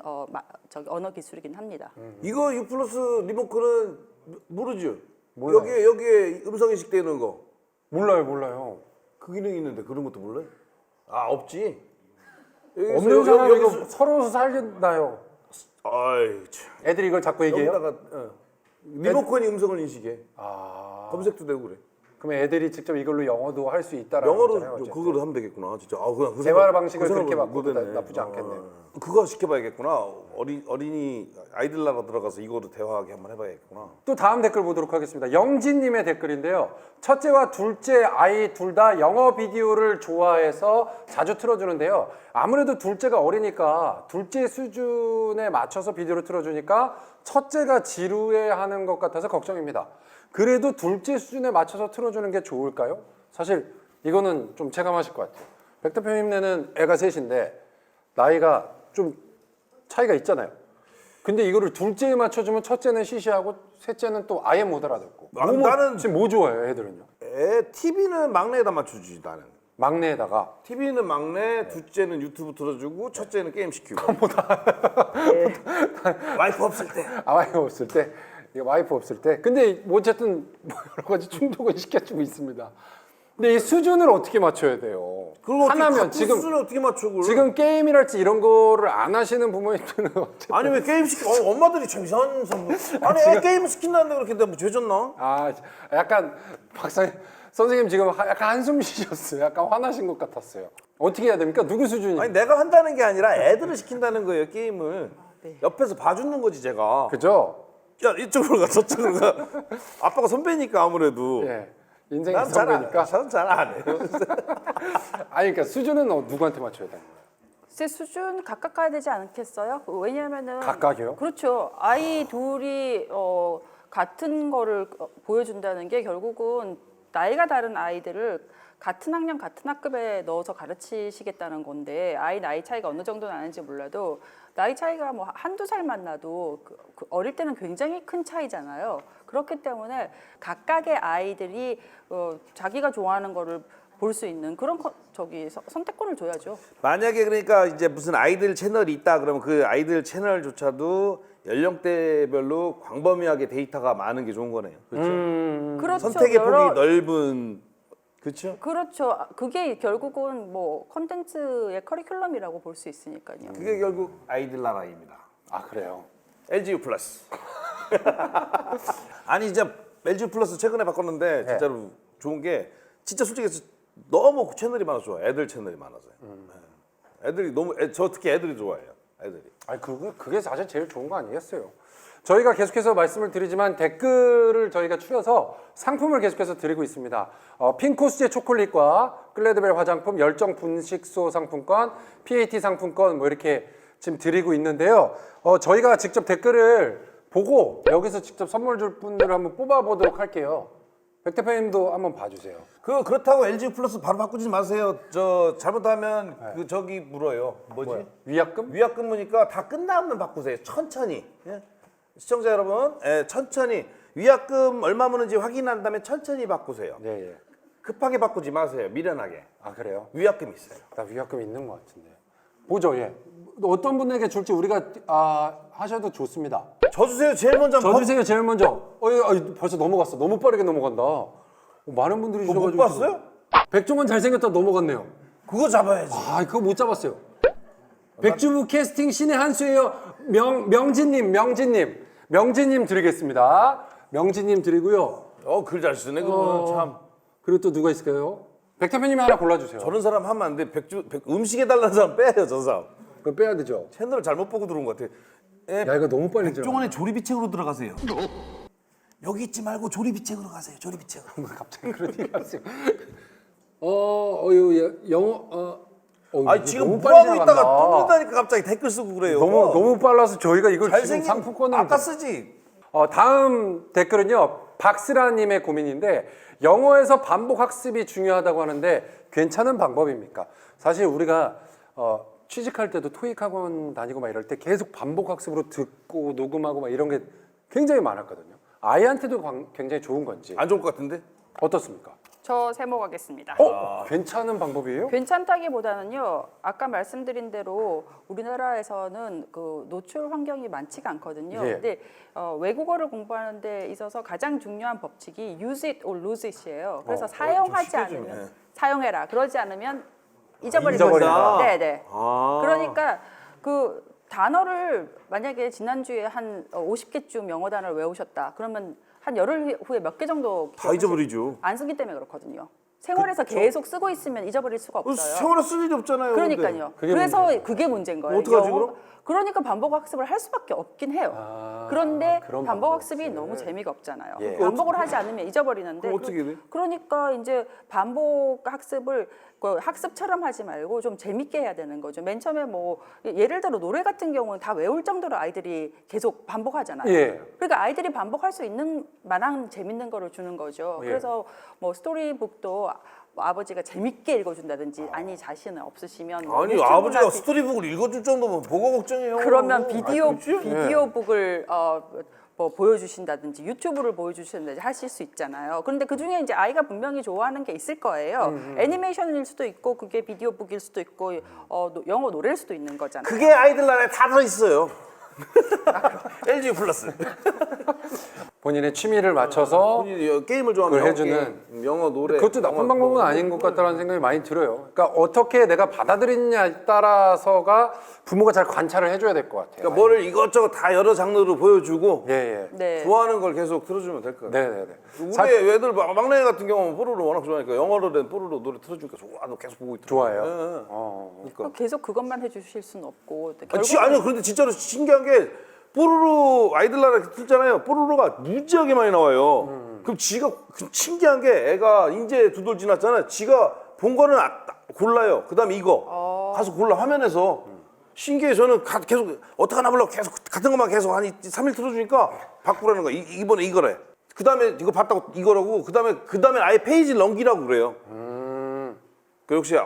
[SPEAKER 3] 언어 기술이긴 합니다.
[SPEAKER 2] 이거 U 플러스 리모컨은 모르죠?
[SPEAKER 1] 몰라요.
[SPEAKER 2] 여기에 음성인식 되는 거.
[SPEAKER 1] 몰라요.
[SPEAKER 2] 그 기능이 있는데 그런 것도 몰라요? 아 없지.
[SPEAKER 1] 없는 사람이 이거 서로 살겠나요?
[SPEAKER 2] 아이 참.
[SPEAKER 1] 애들이 이걸 자꾸 얘기해요?
[SPEAKER 2] 여기다가 리모컨이 음성을 인식해.
[SPEAKER 1] 아,
[SPEAKER 2] 검색도 되고 그래.
[SPEAKER 1] 그러면 애들이 직접 이걸로 영어도 할 수 있다라는
[SPEAKER 2] 영어로
[SPEAKER 1] 거잖아요. 어쨌든.
[SPEAKER 2] 그걸 하면 되겠구나. 진짜. 그냥 그
[SPEAKER 1] 대화
[SPEAKER 2] 생각-
[SPEAKER 1] 방식을
[SPEAKER 2] 그
[SPEAKER 1] 그렇게
[SPEAKER 2] 생각을
[SPEAKER 1] 바꿔도
[SPEAKER 2] 못했네.
[SPEAKER 1] 나쁘지 않겠네요.
[SPEAKER 2] 그거 시켜봐야겠구나. 어린이 아이들 나라 들어가서 이거로 대화하게 한번 해봐야겠구나.
[SPEAKER 1] 또 다음 댓글 보도록 하겠습니다. 영진님의 댓글인데요. 첫째와 둘째 아이 둘 다 영어 비디오를 좋아해서 자주 틀어주는데요. 아무래도 둘째가 어리니까 둘째 수준에 맞춰서 비디오를 틀어주니까 첫째가 지루해하는 것 같아서 걱정입니다. 그래도 둘째 수준에 맞춰서 틀어주는 게 좋을까요? 사실 이거는 좀 체감하실 것 같아요. 백 대표님네는 애가 셋인데 나이가 좀 차이가 있잖아요. 근데 이거를 둘째에 맞춰주면 첫째는 시시하고 셋째는 또 아예 못 알아듣고.
[SPEAKER 2] 나는
[SPEAKER 1] 지금 뭐 좋아해요, 애들은요?
[SPEAKER 2] TV는 막내에다 맞춰주지 나는.
[SPEAKER 1] 막내에다가
[SPEAKER 2] TV는 막내, 둘째는 유튜브 틀어주고, 첫째는 게임 시키고. 와이프 없을 때.
[SPEAKER 1] 와이프 없을 때, 이거 와이프 없을 때. 근데 뭐 어쨌든 뭐 여러 가지 충족을 시켜주고 있습니다. 근데 이 수준을 어떻게 맞춰야 돼요?
[SPEAKER 2] 그걸
[SPEAKER 1] 하나면
[SPEAKER 2] 수준을 어떻게 맞춰 그걸?
[SPEAKER 1] 지금 게임이랄지 이런 거를 안 하시는 부모님들은 어쨌든
[SPEAKER 2] 아니 왜 게임 시키? 엄마들이 참 이상한 사람. 아니 애 게임 시킨다는데 그렇게 내가 뭐 죄졌나?
[SPEAKER 1] 아 약간 박사님 선생님 지금 약간 한숨 쉬셨어요. 약간 화나신 것 같았어요. 어떻게 해야 됩니까? 누구 수준이?
[SPEAKER 2] 아니 내가 한다는 게 아니라 애들을 시킨다는 거예요 게임을. 옆에서 봐주는 거지 제가.
[SPEAKER 1] 그죠?
[SPEAKER 2] 야 이쪽으로 가 저쪽으로 가. 아빠가 선배니까 아무래도.
[SPEAKER 1] 예. 인생의 선배니까.
[SPEAKER 2] 저는 잘 안 해요.
[SPEAKER 1] 아니 그러니까 수준은 누구한테 맞춰야 되는 거예요?
[SPEAKER 3] 제 수준 각각 가야 되지 않겠어요? 왜냐하면은
[SPEAKER 1] 각각이요?
[SPEAKER 3] 그렇죠. 아이 둘이 같은 거를 보여준다는 게 결국은 나이가 다른 아이들을 같은 학년 같은 학급에 넣어서 가르치시겠다는 건데 아이 나이 차이가 어느 정도 나는지 몰라도 나이 차이가 뭐 한두 살만 나도 그 어릴 때는 굉장히 큰 차이잖아요. 그렇기 때문에 각각의 아이들이 자기가 좋아하는 거를 볼 수 있는 그런 선택권을 줘야죠.
[SPEAKER 2] 만약에 그러니까 이제 무슨 아이들 채널이 있다 그러면 그 아이들 채널조차도 연령대별로 광범위하게 데이터가 많은 게 좋은 거네요. 그렇죠.
[SPEAKER 3] 그렇죠.
[SPEAKER 2] 선택의 폭이 넓은 그렇죠.
[SPEAKER 3] 그렇죠. 그게 결국은 뭐 콘텐츠의 커리큘럼이라고 볼 수 있으니까요.
[SPEAKER 2] 그게 결국 아이들 나라입니다.
[SPEAKER 1] 아 그래요?
[SPEAKER 2] LGU 플러스. 아니 진짜 LGU 플러스 최근에 바꿨는데 진짜로 좋은 게 진짜 솔직히 너무 채널이 많아서 좋아요. 애들 채널이 많아서요. 네. 애들이 너무 저 특히 애들이 좋아해요. 애들이.
[SPEAKER 1] 아니 그게 사실 제일 좋은 거 아니겠어요? 저희가 계속해서 말씀을 드리지만 댓글을 저희가 추려서 상품을 계속해서 드리고 있습니다. 핑코스의 초콜릿과 클레드벨 화장품, 열정 분식소 상품권, PAT 상품권 뭐 이렇게 지금 드리고 있는데요. 저희가 직접 댓글을 보고 여기서 직접 선물 줄 분들을 한번 뽑아보도록 할게요. 백 대표님도 한번 봐주세요.
[SPEAKER 2] 그렇다고 LG 플러스 바로 바꾸지 마세요. 저 잘못하면 그 저기 물어요. 뭐지?
[SPEAKER 1] 위약금?
[SPEAKER 2] 위약금 무니까 다 끝나면 바꾸세요. 천천히. 예? 시청자 여러분, 예, 천천히 위약금 얼마 무는지 확인한 다음에 천천히 바꾸세요.
[SPEAKER 1] 예, 예.
[SPEAKER 2] 급하게 바꾸지 마세요. 미련하게.
[SPEAKER 1] 아, 그래요?
[SPEAKER 2] 위약금 있어요.
[SPEAKER 1] 나 위약금 있는 것 같은데. 보죠, 예. 어떤 분에게 줄지 우리가 하셔도 좋습니다.
[SPEAKER 2] 저 주세요. 제일 먼저.
[SPEAKER 1] 저 주세요, 제일 먼저. 벌써 넘어갔어. 너무 빠르게 넘어간다. 많은 분들이
[SPEAKER 2] 그거 못
[SPEAKER 1] 주셔가지고.
[SPEAKER 2] 봤어요?
[SPEAKER 1] 백종원 잘생겼다 넘어갔네요.
[SPEAKER 2] 그거 잡아야지.
[SPEAKER 1] 아, 그거 못 잡았어요. 백주부 캐스팅 신의 한 수예요. 명진님 드리겠습니다. 명진님 드리고요.
[SPEAKER 2] 글 잘 쓰네. 그거는 참.
[SPEAKER 1] 그리고 또 누가 있을까요? 백 대표님이 하나 골라주세요.
[SPEAKER 2] 저런 사람 하면 안 돼. 음식 해달라는 사람 빼요, 저 사람.
[SPEAKER 1] 그거 빼야 되죠.
[SPEAKER 2] 채널을 잘못 보고 들어온 것 같아.
[SPEAKER 1] 야, 이거 너무 빨리 들어.
[SPEAKER 2] 백종원의 조리비책으로 들어가세요. 여기 있지 말고 조리비책으로 가세요. 조리비책으로.
[SPEAKER 1] 갑자기 그런 얘기 하세요. 영어,
[SPEAKER 2] 아니
[SPEAKER 1] 이거
[SPEAKER 2] 지금
[SPEAKER 1] 너무
[SPEAKER 2] 뭐
[SPEAKER 1] 빨리
[SPEAKER 2] 하고 있다가
[SPEAKER 1] 지나간다.
[SPEAKER 2] 끊는다니까 갑자기 댓글 쓰고 그래요.
[SPEAKER 1] 너무 빨라서 저희가 이걸 지금
[SPEAKER 2] 잘생긴
[SPEAKER 1] 상품권을
[SPEAKER 2] 아까 쓰지.
[SPEAKER 1] 다음 댓글은요. 박스라님의 고민인데 영어에서 반복 학습이 중요하다고 하는데 괜찮은 방법입니까? 사실 우리가 취직할 때도 토익 학원 다니고 막 이럴 때 계속 반복 학습으로 듣고 녹음하고 막 이런 게 굉장히 많았거든요. 아이한테도 굉장히 좋은 건지
[SPEAKER 2] 안 좋을 것 같은데?
[SPEAKER 1] 어떻습니까?
[SPEAKER 3] 저 세모가겠습니다.
[SPEAKER 1] 괜찮은 방법이에요?
[SPEAKER 3] 괜찮다기보다는요. 아까 말씀드린 대로 우리나라에서는 그 노출 환경이 많지가 않거든요.
[SPEAKER 1] 예.
[SPEAKER 3] 근데 외국어를 공부하는 데 있어서 가장 중요한 법칙이 use it or lose it이에요. 그래서 사용하지 않으면 사용해라. 그러지 않으면 잊어버린다. 네네. 그러니까 그 단어를 만약에 지난주에 한 50개쯤 영어 단어를 외우셨다. 그러면 한 열흘 후에 몇 개 정도
[SPEAKER 2] 다 잊어버리죠.
[SPEAKER 3] 안 쓰기 때문에 그렇거든요. 생활에서 계속 쓰고 있으면 잊어버릴 수가 없어요.
[SPEAKER 2] 생활에 쓸 일이 없잖아요.
[SPEAKER 3] 그러니까요.
[SPEAKER 1] 그게
[SPEAKER 3] 그래서
[SPEAKER 1] 문제예요.
[SPEAKER 3] 그게 문제인 거예요.
[SPEAKER 2] 어떡하지,
[SPEAKER 3] 영어-
[SPEAKER 2] 그럼?
[SPEAKER 3] 그러니까 반복 학습을 할 수밖에 없긴 해요. 그런데
[SPEAKER 1] 그런
[SPEAKER 3] 반복
[SPEAKER 1] 방법
[SPEAKER 3] 학습이
[SPEAKER 1] 없어요.
[SPEAKER 3] 너무 재미가 없잖아요.
[SPEAKER 1] 예.
[SPEAKER 3] 반복을 하지 않으면 잊어버리는데
[SPEAKER 2] 그럼 어떻게 돼?
[SPEAKER 3] 그러니까 이제 반복 학습을 그 학습처럼 하지 말고 좀 재밌게 해야 되는 거죠. 맨 처음에 뭐 예를 들어 노래 같은 경우는 다 외울 정도로 아이들이 계속 반복하잖아요.
[SPEAKER 1] 예.
[SPEAKER 3] 그러니까 아이들이 반복할 수 있는 만한 재밌는 거를 주는 거죠.
[SPEAKER 1] 예.
[SPEAKER 3] 그래서 뭐 스토리북도 뭐 아버지가 재밌게 읽어준다든지 아니 자신은 없으시면 뭐
[SPEAKER 2] 아니
[SPEAKER 3] 유튜브나
[SPEAKER 2] 아버지가 스토리북을 읽어줄 정도면 뭐가 걱정이에요.
[SPEAKER 3] 그러면
[SPEAKER 2] 그치?
[SPEAKER 3] 비디오북을 뭐 보여주신다든지 유튜브를 보여주신다든지 하실 수 있잖아요. 그런데 그 중에 이제 아이가 분명히 좋아하는 게 있을 거예요. 애니메이션일 수도 있고 그게 비디오북일 수도 있고 영어 노래일 수도 있는 거잖아요.
[SPEAKER 2] 그게 아이들 나라에 다 들어있어요. LG 플러스.
[SPEAKER 1] 본인의 취미를 맞춰서
[SPEAKER 2] 본인이 게임을 좋아하면
[SPEAKER 1] 그걸
[SPEAKER 2] 영어
[SPEAKER 1] 해주는
[SPEAKER 2] 게임, 영어 노래.
[SPEAKER 1] 그것도 나쁜
[SPEAKER 2] 영어
[SPEAKER 1] 방법은
[SPEAKER 2] 뭐.
[SPEAKER 1] 아닌 것 같다는 생각이 많이 들어요. 그러니까 어떻게 내가 받아들이느냐에 따라서가 부모가 잘 관찰을 해줘야 될 것 같아요.
[SPEAKER 2] 그러니까 뭐를 이것저것 다 여러 장르로 보여주고
[SPEAKER 1] 예, 예.
[SPEAKER 3] 네.
[SPEAKER 2] 좋아하는 걸 계속 들어주면 될 것 같아요.
[SPEAKER 1] 네네네.
[SPEAKER 2] 우리 애들 막내 같은 경우는 뽀로로 워낙 좋아하니까 영어로 된 뽀로로 노래 틀어주니까 좋아, 계속 보고 있더라고요.
[SPEAKER 1] 좋아해요?
[SPEAKER 2] 예, 예. 그러니까.
[SPEAKER 3] 계속 그것만 해주실 수는 없고
[SPEAKER 2] 아니요, 그런데 진짜로 신기한 게 뽀로로 아이들 나라 틀잖아요. 뽀로로가 무지하게 많이 나와요. 그럼 지가 신기한 게 애가 이제 2돌 지났잖아요. 지가 본 거는 골라요. 그다음에 이거 가서 골라 화면에서. 신기해. 저는 계속 어떻게 하나 보려고 계속 같은 것만 계속 한 3일 틀어주니까 바꾸라는 거야. 이번에 이거래. 그다음에 이거 봤다고 이거라고. 그다음에 아예 페이지를 넘기라고 그래요. 그 역시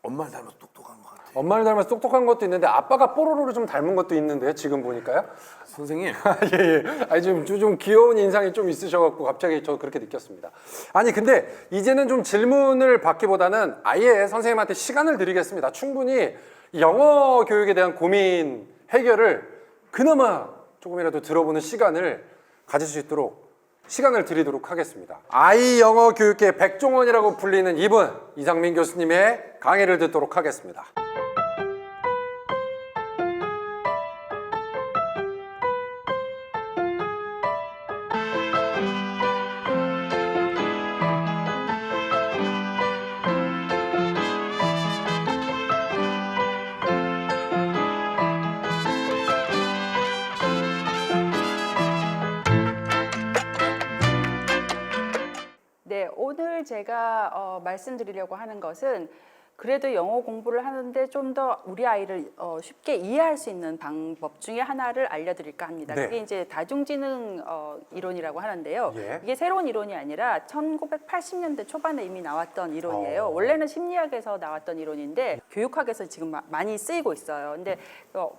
[SPEAKER 2] 엄마를 닮아서 똑똑한 것 같아.
[SPEAKER 1] 엄마를 닮아서 똑똑한 것도 있는데 아빠가 뽀로로를 좀 닮은 것도 있는데 지금 보니까요.
[SPEAKER 2] 선생님.
[SPEAKER 1] 예, 예. 아니 좀 귀여운 인상이 좀 있으셔갖고 갑자기 저 그렇게 느꼈습니다. 아니 근데 이제는 좀 질문을 받기보다는 아예 선생님한테 시간을 드리겠습니다. 충분히 영어 교육에 대한 고민 해결을 그나마 조금이라도 들어보는 시간을 가질 수 있도록 시간을 드리도록 하겠습니다. 아이 영어 교육계 백종원이라고 불리는 이분 이상민 교수님의 강의를 듣도록 하겠습니다.
[SPEAKER 3] 네, 오늘 제가 말씀드리려고 하는 것은 그래도 영어 공부를 하는데 좀 더 우리 아이를 쉽게 이해할 수 있는 방법 중에 하나를 알려드릴까 합니다.
[SPEAKER 1] 네.
[SPEAKER 3] 그게 이제 다중지능 이론이라고 하는데요.
[SPEAKER 1] 예.
[SPEAKER 3] 이게 새로운 이론이 아니라 1980년대 초반에 이미 나왔던 이론이에요.
[SPEAKER 1] 어.
[SPEAKER 3] 원래는 심리학에서 나왔던 이론인데 교육학에서 지금 많이 쓰이고 있어요. 근데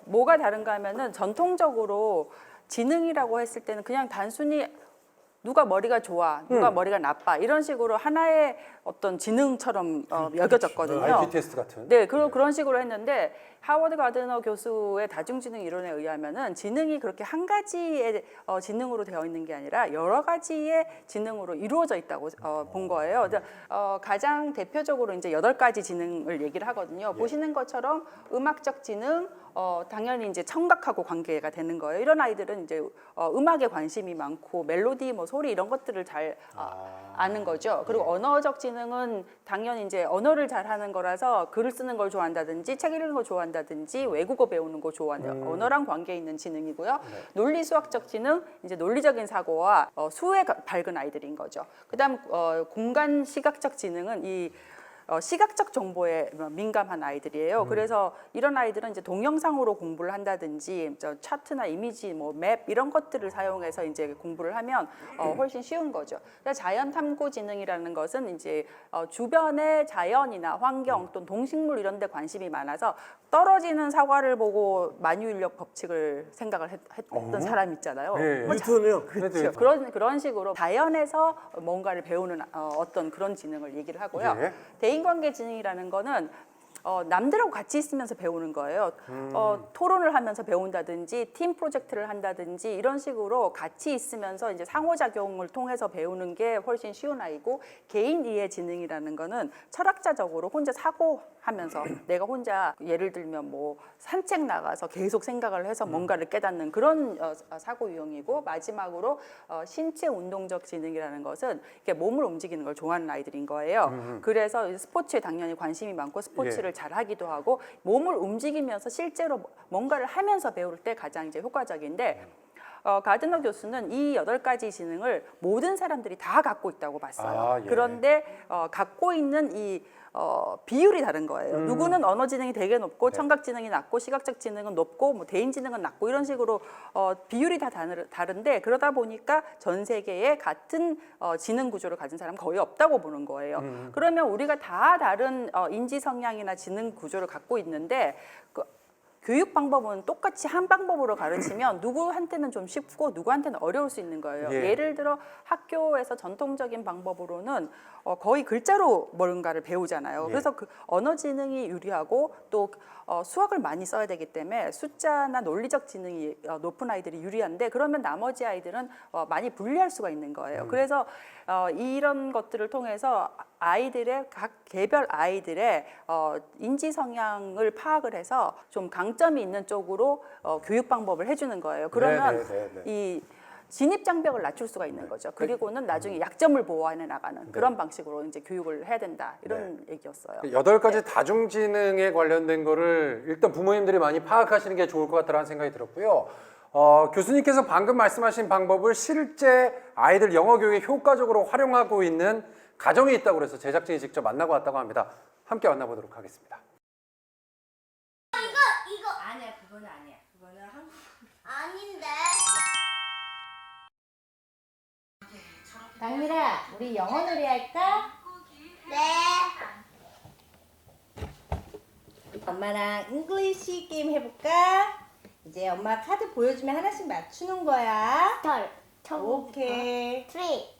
[SPEAKER 3] 뭐가 다른가 하면은 전통적으로 지능이라고 했을 때는 그냥 단순히 누가 머리가 좋아, 누가 머리가 나빠 이런 식으로 하나의 어떤 지능처럼 여겨졌거든요.
[SPEAKER 1] IQ 테스트 같은.
[SPEAKER 3] 네, 그런 식으로 했는데 하워드 가드너 교수의 다중지능 이론에 의하면은 지능이 그렇게 한 가지의 지능으로 되어 있는 게 아니라 여러 가지의 지능으로 이루어져 있다고 본 거예요. 그래서 가장 대표적으로 이제 8가지 지능을 얘기를 하거든요. 보시는 것처럼 음악적 지능, 당연히 이제 청각하고 관계가 되는 거예요. 이런 아이들은 이제 음악에 관심이 많고 멜로디, 뭐 소리 이런 것들을 잘 아는 거죠. 그리고 언어적 지능은 당연히 이제 언어를 잘하는 거라서 글을 쓰는 걸 좋아한다든지 책 읽는 걸 좋아한다든지 외국어 배우는 거 좋아하는 언어랑 관계 있는 지능이고요. 논리 수학적 지능, 이제 논리적인 사고와 수에 밝은 아이들인 거죠. 그다음 공간 시각적 지능은 이 시각적 정보에 민감한 아이들이에요. 그래서 이런 아이들은 이제 동영상으로 공부를 한다든지 차트나 이미지, 뭐 맵 이런 것들을 사용해서 이제 공부를 하면 훨씬 쉬운 거죠. 그래서 자연 탐구 지능이라는 것은 이제 주변의 자연이나 환경 또는 동식물 이런 데 관심이 많아서 떨어지는 사과를 보고 만유인력 법칙을 생각을 했던 사람 있잖아요.
[SPEAKER 1] 예,
[SPEAKER 2] 뉴턴이요.
[SPEAKER 3] 그렇죠. 그런 식으로 자연에서 뭔가를 배우는 어떤 그런 지능을 얘기를 하고요.
[SPEAKER 1] 예.
[SPEAKER 3] 대인관계 지능이라는 거는 남들하고 같이 있으면서 배우는 거예요. 토론을 하면서 배운다든지 팀 프로젝트를 한다든지 이런 식으로 같이 있으면서 이제 상호작용을 통해서 배우는 게 훨씬 쉬운 아이고, 개인 이해 지능이라는 거는 철학자적으로 혼자 사고하면서 내가 혼자 예를 들면 뭐 산책 나가서 계속 생각을 해서 뭔가를 깨닫는 그런 사고 유형이고, 마지막으로 신체 운동적 지능이라는 것은 이렇게 몸을 움직이는 걸 좋아하는 아이들인 거예요. 그래서 스포츠에 당연히 관심이 많고 스포츠를 잘 하기도 하고 몸을 움직이면서 실제로 뭔가를 하면서 배울 때 가장 이제 효과적인데, 가드너 교수는 이 8가지 지능을 모든 사람들이 다 갖고 있다고 봤어요.
[SPEAKER 1] 예.
[SPEAKER 3] 그런데 갖고 있는 이 비율이 다른 거예요. 누구는 언어 지능이 되게 높고 청각 지능이 낮고 시각적 지능은 높고 뭐 대인 지능은 낮고 이런 식으로 비율이 다 다른데, 그러다 보니까 전 세계에 같은 지능 구조를 가진 사람은 거의 없다고 보는 거예요. 그러면 우리가 다 다른 인지 성향이나 지능 구조를 갖고 있는데 교육 방법은 똑같이 한 방법으로 가르치면 누구한테는 좀 쉽고 누구한테는 어려울 수 있는 거예요.
[SPEAKER 1] 예.
[SPEAKER 3] 예를 들어 학교에서 전통적인 방법으로는 거의 글자로 뭔가를 배우잖아요.
[SPEAKER 1] 예.
[SPEAKER 3] 그래서 그 언어 지능이 유리하고 또 수학을 많이 써야 되기 때문에 숫자나 논리적 지능이 높은 아이들이 유리한데, 그러면 나머지 아이들은 많이 분리할 수가 있는 거예요. 그래서 이런 것들을 통해서 아이들의 각 개별 아이들의 인지 성향을 파악을 해서 좀 강점이 있는 쪽으로 교육 방법을 해주는 거예요. 그러면 이 진입 장벽을 낮출 수가 있는 거죠. 그리고는 나중에 약점을 보완해 나가는 그런 방식으로 이제 교육을 해야 된다, 이런 얘기였어요.
[SPEAKER 1] 8가지 다중지능에 관련된 거를 일단 부모님들이 많이 파악하시는 게 좋을 것 같다는 생각이 들었고요. 교수님께서 방금 말씀하신 방법을 실제 아이들 영어 교육에 효과적으로 활용하고 있는 가정이 있다고 그래서 제작진이 직접 만나고 왔다고 합니다. 함께 만나보도록 하겠습니다.
[SPEAKER 4] 이거
[SPEAKER 6] 아니야, 그거는 아니야. 그거는 한국.
[SPEAKER 4] 아닌데.
[SPEAKER 6] 강미라, 우리 영어 놀이 할까?
[SPEAKER 4] 네.
[SPEAKER 6] 엄마랑 잉글리시 게임 해볼까? 이제 엄마 카드 보여주면 하나씩 맞추는 거야. 오케이.
[SPEAKER 4] 트리.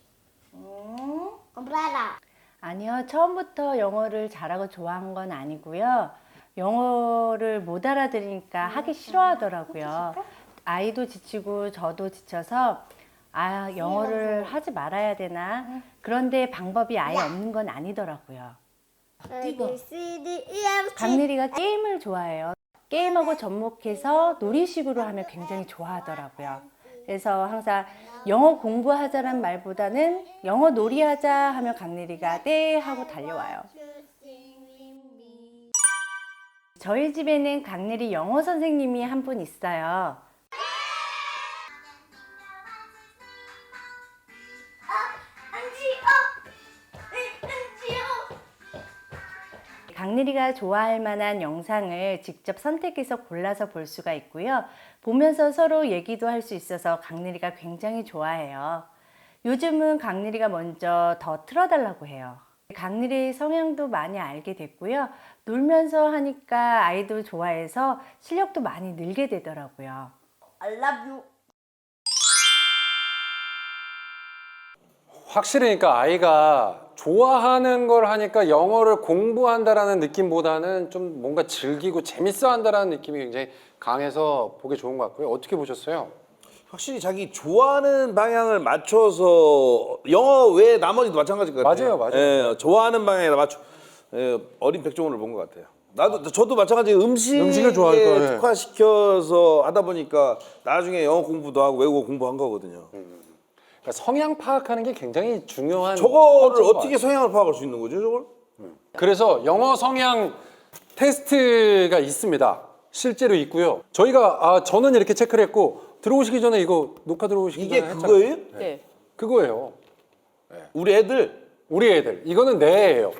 [SPEAKER 4] 엄브레라.
[SPEAKER 7] 아니요, 처음부터 영어를 잘하고 좋아한 건 아니고요. 영어를 못 알아들으니까 하기 싫어하더라고요. 아이도 지치고 저도 지쳐서 영어를 하지 말아야 되나? 그런데 방법이 아예 없는 건 아니더라고요.
[SPEAKER 4] A, B, C, D, E, F, G.
[SPEAKER 7] 강늘이가 게임을 좋아해요. 게임하고 접목해서 놀이식으로 하면 굉장히 좋아하더라고요. 그래서 항상 영어 공부하자란 말보다는 영어 놀이하자 하면 강늘이가 네 하고 달려와요. 저희 집에는 강늘이 영어 선생님이 한 분 있어요. 강리리가 좋아할 만한 영상을 직접 선택해서 골라서 볼 수가 있고요. 보면서 서로 얘기도 할 수 있어서 강리리가 굉장히 좋아해요. 요즘은 강리리가 먼저 더 틀어달라고 해요. 강리리 성향도 많이 알게 됐고요. 놀면서 하니까 아이도 좋아해서 실력도 많이 늘게 되더라고요.
[SPEAKER 4] I love you.
[SPEAKER 1] 확실히 그러니까 아이가 좋아하는 걸 하니까 영어를 공부한다라는 느낌보다는 좀 뭔가 즐기고 재밌어 한다라는 느낌이 굉장히 강해서 보기 좋은 것 같고요. 어떻게 보셨어요?
[SPEAKER 2] 확실히 자기 좋아하는 방향을 맞춰서 영어 외에 나머지도 마찬가지일 것 같아요.
[SPEAKER 1] 맞아요.
[SPEAKER 2] 예, 좋아하는 방향에 맞춰 어린 백종원을 본 것 같아요. 저도 마찬가지
[SPEAKER 1] 음식을 좋아할 거예요. 예.
[SPEAKER 2] 특화시켜서 하다 보니까 나중에 영어 공부도 하고 외국어 공부한 거거든요.
[SPEAKER 1] 그러니까 성향 파악하는 게 굉장히 중요한
[SPEAKER 2] 저거를
[SPEAKER 1] 첫 번째인 것
[SPEAKER 2] 어떻게 성향을 파악할 수 있는 거죠, 저걸?
[SPEAKER 1] 그래서 영어 성향 테스트가 있습니다. 실제로 있고요. 저희가 저는 이렇게 체크를 했고 들어오시기 전에 이거 녹화 들어오시기
[SPEAKER 2] 이게
[SPEAKER 1] 전에
[SPEAKER 2] 그거예요?
[SPEAKER 3] 네.
[SPEAKER 1] 그거예요.
[SPEAKER 2] 우리 애들
[SPEAKER 1] 우리 애들 이거는 내 애예요.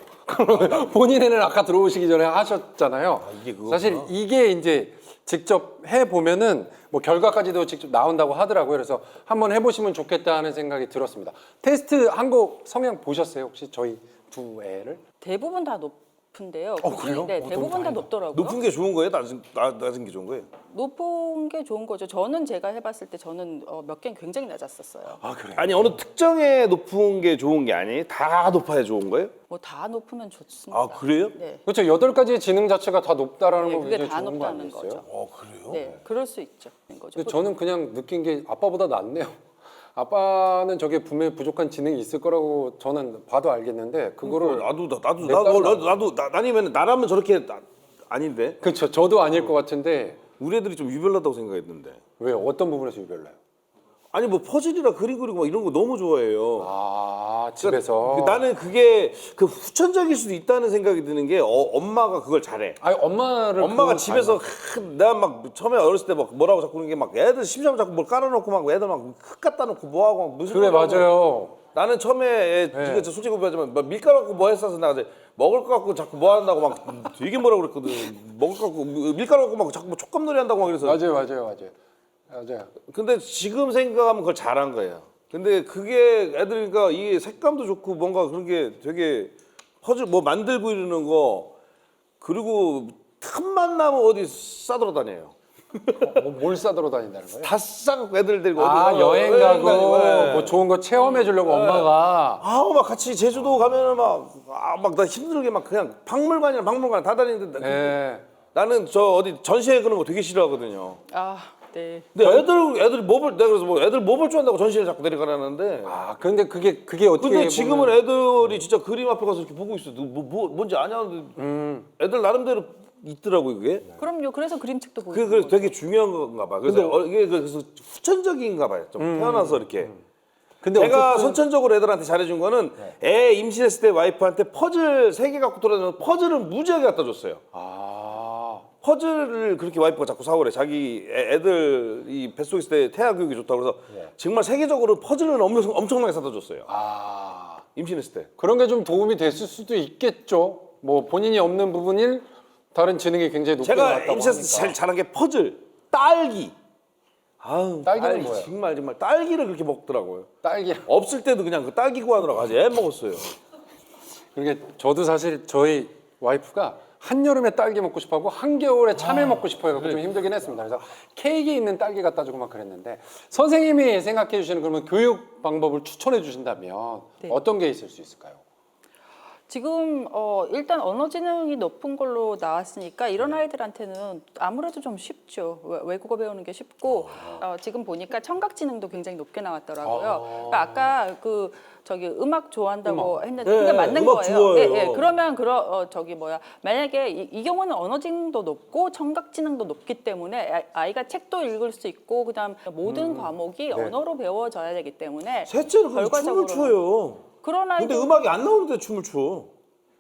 [SPEAKER 1] 본인애는 아까 들어오시기 전에 하셨잖아요.
[SPEAKER 2] 이게 그거구나.
[SPEAKER 1] 사실 이게 이제 직접 해 보면은 뭐 결과까지도 직접 나온다고 하더라고요. 그래서 한번 해보시면 좋겠다 하는 생각이 들었습니다. 테스트 한 거 성향 보셨어요? 혹시 저희 두 애를?
[SPEAKER 3] 대부분 다 높은데요.
[SPEAKER 1] 그래요?
[SPEAKER 3] 네,
[SPEAKER 1] 너무
[SPEAKER 3] 대부분 다
[SPEAKER 1] 다행이다.
[SPEAKER 3] 높더라고요.
[SPEAKER 2] 높은 게 좋은 거예요? 낮은 게 좋은 거예요?
[SPEAKER 3] 높은 게 좋은 거죠. 저는 제가 해봤을 때 저는 몇 개는 굉장히 낮았었어요.
[SPEAKER 1] 아 그래요?
[SPEAKER 2] 아니 어느 특정에 높은 게 좋은 게 아니에요? 다 높아야 좋은 거예요?
[SPEAKER 3] 뭐 다 높으면 좋습니다.
[SPEAKER 2] 아 그래요?
[SPEAKER 3] 네.
[SPEAKER 1] 그렇죠. 8가지의 지능 자체가 다 높다라는
[SPEAKER 3] 네,
[SPEAKER 1] 거
[SPEAKER 3] 그게
[SPEAKER 1] 굉장히
[SPEAKER 3] 다
[SPEAKER 1] 좋은 거
[SPEAKER 3] 높다는
[SPEAKER 1] 아니겠어요?
[SPEAKER 3] 거죠.
[SPEAKER 2] 그래요?
[SPEAKER 3] 네, 그럴 수 있죠. 거죠.
[SPEAKER 1] 근데 저는 그냥 느낀 게 아빠보다 낫네요. 아빠는 저게 분명히 부족한 지능이 있을 거라고 저는 봐도 알겠는데 그거를
[SPEAKER 2] 나니면 나라면 저렇게 아닌데
[SPEAKER 1] 그렇죠. 저도 아닐 것 같은데
[SPEAKER 2] 우리 애들이 좀 유별나다고 생각했는데
[SPEAKER 1] 왜요? 어떤 부분에서 유별나요?
[SPEAKER 2] 아니 뭐 퍼즐이나 그림 그리고 막 이런 거 너무 좋아해요.
[SPEAKER 1] 아 집에서
[SPEAKER 2] 나는 그게 그 후천적일 수도 있다는 생각이 드는 게 엄마가 그걸 잘해.
[SPEAKER 1] 아니 엄마가
[SPEAKER 2] 엄마가 집에서 내가 막 처음에 어렸을 때 막 뭐라고 자꾸 그런 게 막 애들 심심하면 자꾸 뭘 깔아놓고 막 애들 막 흙 갖다 놓고 뭐하고 막 무슨
[SPEAKER 1] 그래
[SPEAKER 2] 소리 하고.
[SPEAKER 1] 맞아요.
[SPEAKER 2] 나는 처음에
[SPEAKER 1] 네.
[SPEAKER 2] 이거 솔직히 고백하지만 뭐 밀가루 갖고 뭐 했어서 나 이제 먹을 거 갖고 자꾸 뭐 한다고 막 되게 뭐라 그랬거든. 먹을 거 갖고 밀가루 갖고 막 자꾸 뭐 촉감놀이 한다고 막 그래서.
[SPEAKER 1] 맞아요.
[SPEAKER 2] 근데 지금 생각하면 그걸 잘한 거예요. 근데 그게 애들이니까 이게 색감도 좋고 뭔가 그런 게 되게 퍼즐 뭐 만들고 이러는 거 그리고 틈만 나면 어디 싸돌아다녀요.
[SPEAKER 1] 뭘 싸들어 다닌다는 거예요?
[SPEAKER 2] 다 싸갖고 애들 데리고
[SPEAKER 1] 아
[SPEAKER 2] 어디
[SPEAKER 1] 여행
[SPEAKER 2] 여행
[SPEAKER 1] 가고
[SPEAKER 2] 네.
[SPEAKER 1] 뭐 좋은 거 체험해 주려고 엄마가
[SPEAKER 2] 아우 막 같이 제주도 가면은 막 나 힘들게 막 그냥 박물관 다 다니는데
[SPEAKER 1] 네.
[SPEAKER 2] 나는 저 어디 전시회 그런 거 되게 싫어하거든요.
[SPEAKER 3] 아, 네.
[SPEAKER 2] 근데 애들이 내가 그래서 뭐 애들 뭐 볼 줄 안다고 전시회를 자꾸 데려가라는데.
[SPEAKER 1] 아 근데 그게 어떻게
[SPEAKER 2] 근데 지금은
[SPEAKER 1] 보면-
[SPEAKER 2] 애들이 진짜 그림 앞에 가서 이렇게 보고 있어. 뭔지 아냐? 애들 나름대로 있더라고요 그게.
[SPEAKER 3] 그럼요. 그래서 그림책도 보고.
[SPEAKER 2] 그게 그래서 되게 중요한 건가 봐. 그래서 이게 그래서 후천적인가 봐요. 좀 태어나서 이렇게.
[SPEAKER 1] 근데
[SPEAKER 2] 제가
[SPEAKER 1] 어쨌든-
[SPEAKER 2] 선천적으로 애들한테 잘해준 거는 애 임신했을 때 와이프한테 퍼즐 3개 갖고 돌아다니면 퍼즐을 무지하게 갖다 줬어요.
[SPEAKER 1] 아
[SPEAKER 2] 퍼즐을 그렇게 와이프가 자꾸 사오래. 자기 애들 이 뱃속에 있을 때 태아 교육이 좋다고 그래서 정말 세계적으로 퍼즐을 엄청나게 사다 줬어요.
[SPEAKER 1] 아.
[SPEAKER 2] 임신했을 때.
[SPEAKER 1] 그런 게 좀 도움이 됐을 수도 있겠죠. 뭐 본인이 없는 부분일 다른 지능이 굉장히 높게
[SPEAKER 2] 제가
[SPEAKER 1] 나왔다고
[SPEAKER 2] 임신했을 때 제일
[SPEAKER 1] 하니까.
[SPEAKER 2] 잘한 게 퍼즐, 딸기. 아우,
[SPEAKER 1] 딸기는
[SPEAKER 2] 딸기
[SPEAKER 1] 뭐예요?
[SPEAKER 2] 정말 딸기를 그렇게 먹더라고요.
[SPEAKER 1] 딸기.
[SPEAKER 2] 없을 때도 그냥 그 딸기 구하느라고 아주 애 먹었어요.
[SPEAKER 1] 그러니까 저도 사실 저희 와이프가 한여름에 딸기 먹고 싶어하고 한겨울에 참외 먹고 싶어요. 좀 힘들긴 했습니다. 그래서 케이크에 있는 딸기 갖다 주고 막 그랬는데 선생님이 생각해 주시는 그러면 교육 방법을 추천해 주신다면
[SPEAKER 3] 네.
[SPEAKER 1] 어떤 게 있을 수 있을까요?
[SPEAKER 3] 지금 일단 언어 지능이 높은 걸로 나왔으니까 이런 아이들한테는 아무래도 좀 쉽죠. 외국어 배우는 게 쉽고 지금 보니까 청각 지능도 굉장히 높게 나왔더라고요. 그러니까 아까 그 저기 음악 좋아한다고 했는데 그게 맞는
[SPEAKER 2] 음악
[SPEAKER 3] 거예요.
[SPEAKER 2] 좋아해요.
[SPEAKER 3] 그러면 만약에 이 경우는 언어 지능도 높고 청각 지능도 높기 때문에 아이가 책도 읽을 수 있고 그다음 모든 과목이 언어로 배워져야 되기 때문에
[SPEAKER 2] 셋째는 그래서
[SPEAKER 3] 결과적으로
[SPEAKER 2] 춤을 춰요.
[SPEAKER 3] 그런
[SPEAKER 2] 근데
[SPEAKER 3] 아이들
[SPEAKER 2] 음악이 안 나오는데 춤을 춰.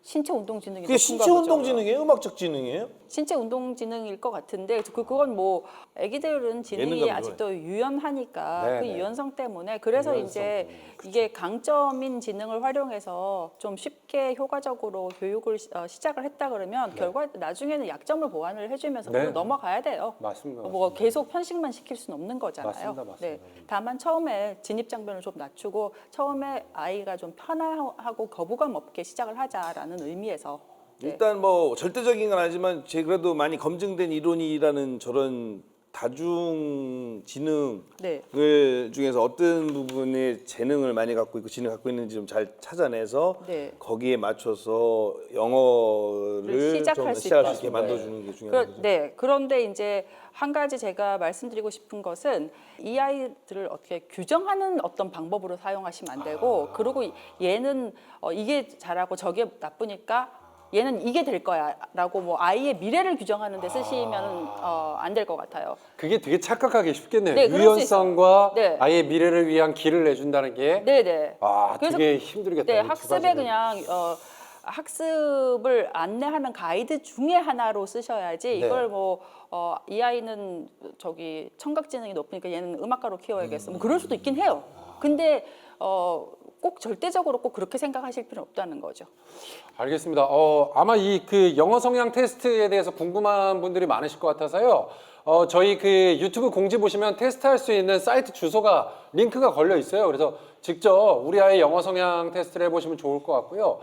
[SPEAKER 3] 신체 운동 지능이
[SPEAKER 2] 그게
[SPEAKER 3] 높은가
[SPEAKER 2] 신체
[SPEAKER 3] 보죠.
[SPEAKER 2] 운동 지능이에요? 음악적 지능이에요?
[SPEAKER 3] 신체 운동 지능일 것 같은데 그건 뭐 아기들은 지능이
[SPEAKER 2] 예능감이
[SPEAKER 3] 아직도 유연하니까
[SPEAKER 1] 네,
[SPEAKER 3] 그
[SPEAKER 1] 네.
[SPEAKER 3] 유연성 때문에 그래서 이제 이게 강점인 지능을 활용해서 좀 쉽게 효과적으로 교육을 시작을 했다 그러면 결과 나중에는 약점을 보완을 해주면서
[SPEAKER 1] 네.
[SPEAKER 3] 그걸로 넘어가야 돼요.
[SPEAKER 1] 맞습니다.
[SPEAKER 3] 뭐 계속 편식만 시킬 수는 없는 거잖아요.
[SPEAKER 1] 맞습니다, 맞습니다.
[SPEAKER 3] 네. 다만 처음에 진입 장벽을 좀 낮추고 처음에 아이가 좀 편안하고 거부감 없게 시작을 하자라는 의미에서 네.
[SPEAKER 2] 일단 뭐 절대적인 건 아니지만 제 그래도 많이 검증된 이론이라는 저런 다중 지능을
[SPEAKER 3] 네.
[SPEAKER 2] 중에서 어떤 부분에 재능을 많이 갖고 있고 지능을 갖고 있는지 좀 잘 찾아내서
[SPEAKER 3] 네.
[SPEAKER 2] 거기에 맞춰서 영어를
[SPEAKER 3] 시작할
[SPEAKER 2] 좀
[SPEAKER 3] 수
[SPEAKER 2] 시작할 수
[SPEAKER 3] 있다.
[SPEAKER 2] 있게 만들어주는 게 중요하죠.
[SPEAKER 3] 네. 그런데 이제 한 가지 제가 말씀드리고 싶은 것은 이 아이들을 어떻게 규정하는 어떤 방법으로 사용하시면 안 되고 그리고 얘는 이게 잘하고 저게 나쁘니까 얘는 이게 될 거야라고 뭐 아이의 미래를 규정하는 데 쓰시면 안 될 것 같아요.
[SPEAKER 1] 그게 되게 착각하기 쉽겠네요.
[SPEAKER 3] 네, 그럴 수
[SPEAKER 1] 유연성과
[SPEAKER 3] 있어요. 네.
[SPEAKER 1] 아이의 미래를 위한 길을 내준다는 게
[SPEAKER 3] 네네.
[SPEAKER 1] 되게 힘들겠다.
[SPEAKER 3] 네,
[SPEAKER 1] 이두
[SPEAKER 3] 학습에
[SPEAKER 1] 가지는.
[SPEAKER 3] 그냥 학습을 안내하는 가이드 중에 하나로 쓰셔야지
[SPEAKER 1] 네.
[SPEAKER 3] 이걸 뭐 이 아이는 저기 청각 지능이 높으니까 얘는 음악가로 키워야겠어. 뭐 그럴 수도 있긴 해요. 근데 꼭 절대적으로 꼭 그렇게 생각하실 필요는 없다는 거죠.
[SPEAKER 1] 알겠습니다. 아마 이 그 영어 성향 테스트에 대해서 궁금한 분들이 많으실 것 같아서요. 저희 그 유튜브 공지 보시면 테스트할 수 있는 사이트 주소가 링크가 걸려 있어요. 그래서 직접 우리 아이 영어 성향 테스트를 해보시면 좋을 것 같고요.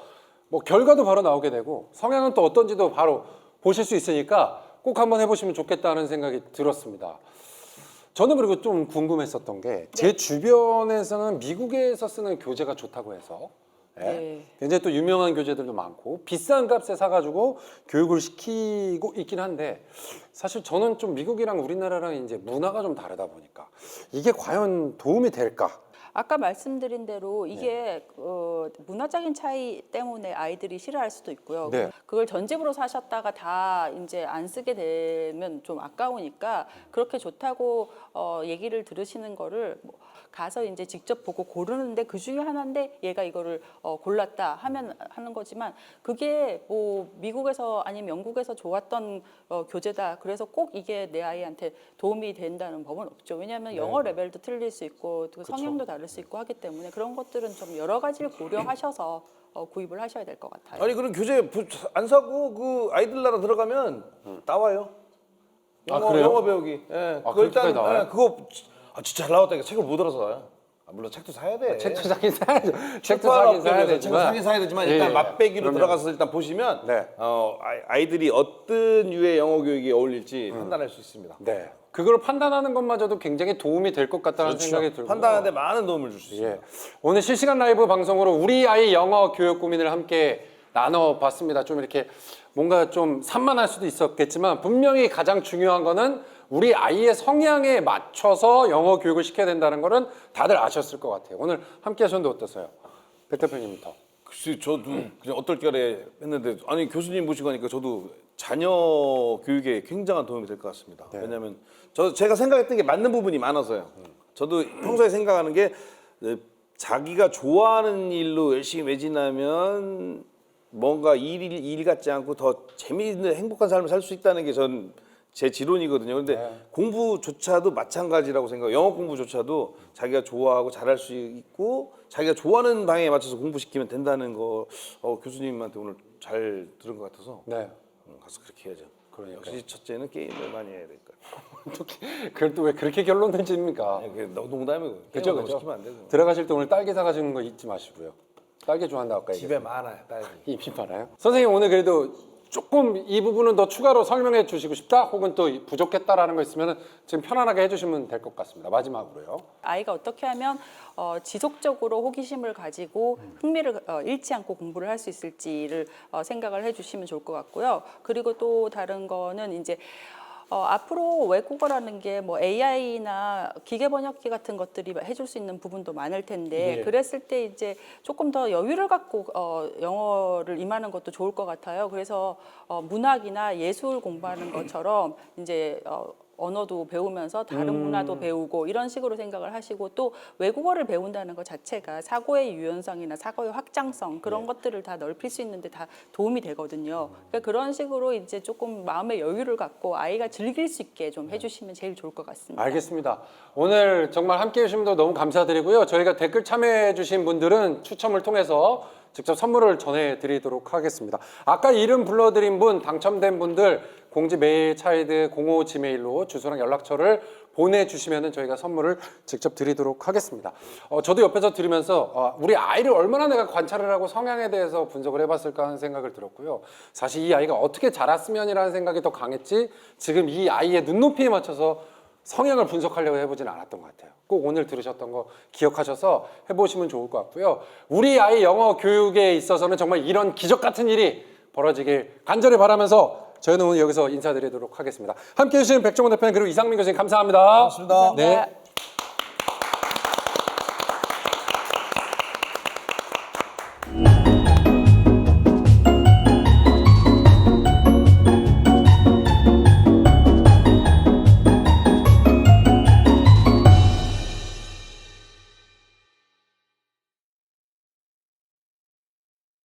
[SPEAKER 1] 뭐 결과도 바로 나오게 되고 성향은 또 어떤지도 바로 보실 수 있으니까 꼭 한번 해보시면 좋겠다는 생각이 들었습니다. 저는 그리고 좀 궁금했었던 게 제 주변에서는 미국에서 쓰는 교재가 좋다고 해서
[SPEAKER 3] 네.
[SPEAKER 1] 굉장히 또 유명한 교재들도 많고 비싼 값에 사가지고 교육을 시키고 있긴 한데 사실 저는 좀 미국이랑 우리나라랑 이제 문화가 좀 다르다 보니까 이게 과연 도움이 될까?
[SPEAKER 3] 아까 말씀드린 대로 이게 문화적인 차이 때문에 아이들이 싫어할 수도 있고요.
[SPEAKER 1] 네.
[SPEAKER 3] 그걸 전집으로 사셨다가 다 이제 안 쓰게 되면 좀 아까우니까 그렇게 좋다고 얘기를 들으시는 거를 뭐 가서 이제 직접 보고 고르는데 그 중에 하나인데 얘가 이거를 골랐다 하면 하는 거지만 그게 뭐 미국에서 아니면 영국에서 좋았던 교재다. 그래서 꼭 이게 내 아이한테 도움이 된다는 법은 없죠. 왜냐하면 영어 레벨도 틀릴 수 있고 또 성향도 다를 수 있고 하기 때문에 그런 것들은 좀 여러 가지를 고려하셔서 구입을 하셔야 될 것 같아요.
[SPEAKER 2] 아니 그럼 교재 안 사고 그 아이들 나라 들어가면 나와요. 영어,
[SPEAKER 1] 그래요?
[SPEAKER 2] 영어 배우기. 예, 그거
[SPEAKER 1] 그렇게까지
[SPEAKER 2] 일단
[SPEAKER 1] 나와요?
[SPEAKER 2] 그거 진짜 잘 나왔다니까 책을 못 알아서. 물론 책도 사야 돼.
[SPEAKER 1] 책도 사긴 사야죠. 책도
[SPEAKER 2] 사긴
[SPEAKER 1] 사긴 사야 되지만
[SPEAKER 2] 일단
[SPEAKER 1] 예,
[SPEAKER 2] 맛배기로
[SPEAKER 1] 그럼요.
[SPEAKER 2] 들어가서 일단 보시면
[SPEAKER 1] 네.
[SPEAKER 2] 아이들이 어떤 유의 영어 교육이 어울릴지 판단할 수 있습니다.
[SPEAKER 1] 네, 그걸 판단하는 것마저도 굉장히 도움이 될 것 같다는 생각이 들고
[SPEAKER 2] 판단하는데 많은 도움을 줄 수 있습니다.
[SPEAKER 1] 예. 오늘 실시간 라이브 방송으로 우리 아이 영어 교육 고민을 함께 나눠봤습니다. 좀 이렇게 뭔가 좀 산만할 수도 있었겠지만 분명히 가장 중요한 거는 우리 아이의 성향에 맞춰서 영어 교육을 시켜야 된다는 거는 다들 아셨을 것 같아요. 오늘 함께 하셨는데 어떠세요? 백 대표님부터.
[SPEAKER 2] 글쎄 저도 그냥 어떨결에 했는데 아니 교수님 모시고 하니까 저도 자녀 교육에 굉장한 도움이 될 것 같습니다. 왜냐하면 제가 생각했던 게 맞는 부분이 많아서요. 저도 평소에 생각하는 게 자기가 좋아하는 일로 열심히 매진하면 뭔가 일 같지 않고 더 재미있는 행복한 삶을 살 수 있다는 게 전 제 지론이거든요. 근데 공부조차도 마찬가지라고 생각해요. 영어 공부조차도 자기가 좋아하고 잘할 수 있고 자기가 좋아하는 방향에 맞춰서 공부시키면 된다는 거 교수님한테 오늘 잘 들은 것 같아서
[SPEAKER 1] 네.
[SPEAKER 2] 가서 그렇게 해야죠.
[SPEAKER 1] 그러니까요.
[SPEAKER 2] 역시 첫째는 게임을 많이 해야 될까.
[SPEAKER 1] 그걸 또 왜 그렇게 결론을 짓습니까?
[SPEAKER 2] 농담이고.
[SPEAKER 1] 그죠,
[SPEAKER 2] 게임을
[SPEAKER 1] 그죠.
[SPEAKER 2] 시키면 안 되고.
[SPEAKER 1] 들어가실 때 오늘 딸기 사가시는 거 잊지 마시고요. 딸기 좋아한다고 아까
[SPEAKER 2] 집에
[SPEAKER 1] 얘기했어요.
[SPEAKER 2] 많아요, 딸기.
[SPEAKER 1] 입이 많아요? 선생님 오늘 그래도 조금 이 부분은 더 추가로 설명해 주시고 싶다 혹은 또 부족했다라는 거 있으면 지금 편안하게 해주시면 될 것 같습니다. 마지막으로요.
[SPEAKER 3] 아이가 어떻게 하면 지속적으로 호기심을 가지고 흥미를 잃지 않고 공부를 할 수 있을지를 생각을 해주시면 좋을 것 같고요. 그리고 또 다른 거는 이제 앞으로 외국어라는 게 뭐 AI나 기계 번역기 같은 것들이 해줄 수 있는 부분도 많을 텐데
[SPEAKER 1] 예.
[SPEAKER 3] 그랬을 때 이제 조금 더 여유를 갖고 영어를 임하는 것도 좋을 것 같아요. 그래서 문학이나 예술 공부하는 것처럼 이제 언어도 배우면서 다른 문화도 배우고 이런 식으로 생각을 하시고 또 외국어를 배운다는 것 자체가 사고의 유연성이나 사고의 확장성 그런 것들을 다 넓힐 수 있는데 다 도움이 되거든요. 그러니까 그런 식으로 이제 조금 마음의 여유를 갖고 아이가 즐길 수 있게 좀 해주시면 제일 좋을 것 같습니다.
[SPEAKER 1] 알겠습니다. 오늘 정말 함께해 주신 분들 너무 감사드리고요. 저희가 댓글 참여해 주신 분들은 추첨을 통해서 직접 선물을 전해드리도록 하겠습니다. 아까 이름 불러드린 분, 당첨된 분들 공지 메일 차이드 05 지메일로 주소랑 연락처를 보내주시면 저희가 선물을 직접 드리도록 하겠습니다. 저도 옆에서 들으면서 우리 아이를 얼마나 내가 관찰을 하고 성향에 대해서 분석을 해봤을까 하는 생각을 들었고요. 사실 이 아이가 어떻게 자랐으면이라는 생각이 더 강했지 지금 이 아이의 눈높이에 맞춰서 성향을 분석하려고 해보진 않았던 것 같아요. 꼭 오늘 들으셨던 거 기억하셔서 해보시면 좋을 것 같고요. 우리 아이 영어 교육에 있어서는 정말 이런 기적 같은 일이 벌어지길 간절히 바라면서 저희는 오늘 여기서 인사드리도록 하겠습니다. 함께해 주신 백종원 대표님 그리고 이상민 교수님 감사합니다.
[SPEAKER 2] 고맙습니다.
[SPEAKER 1] 네.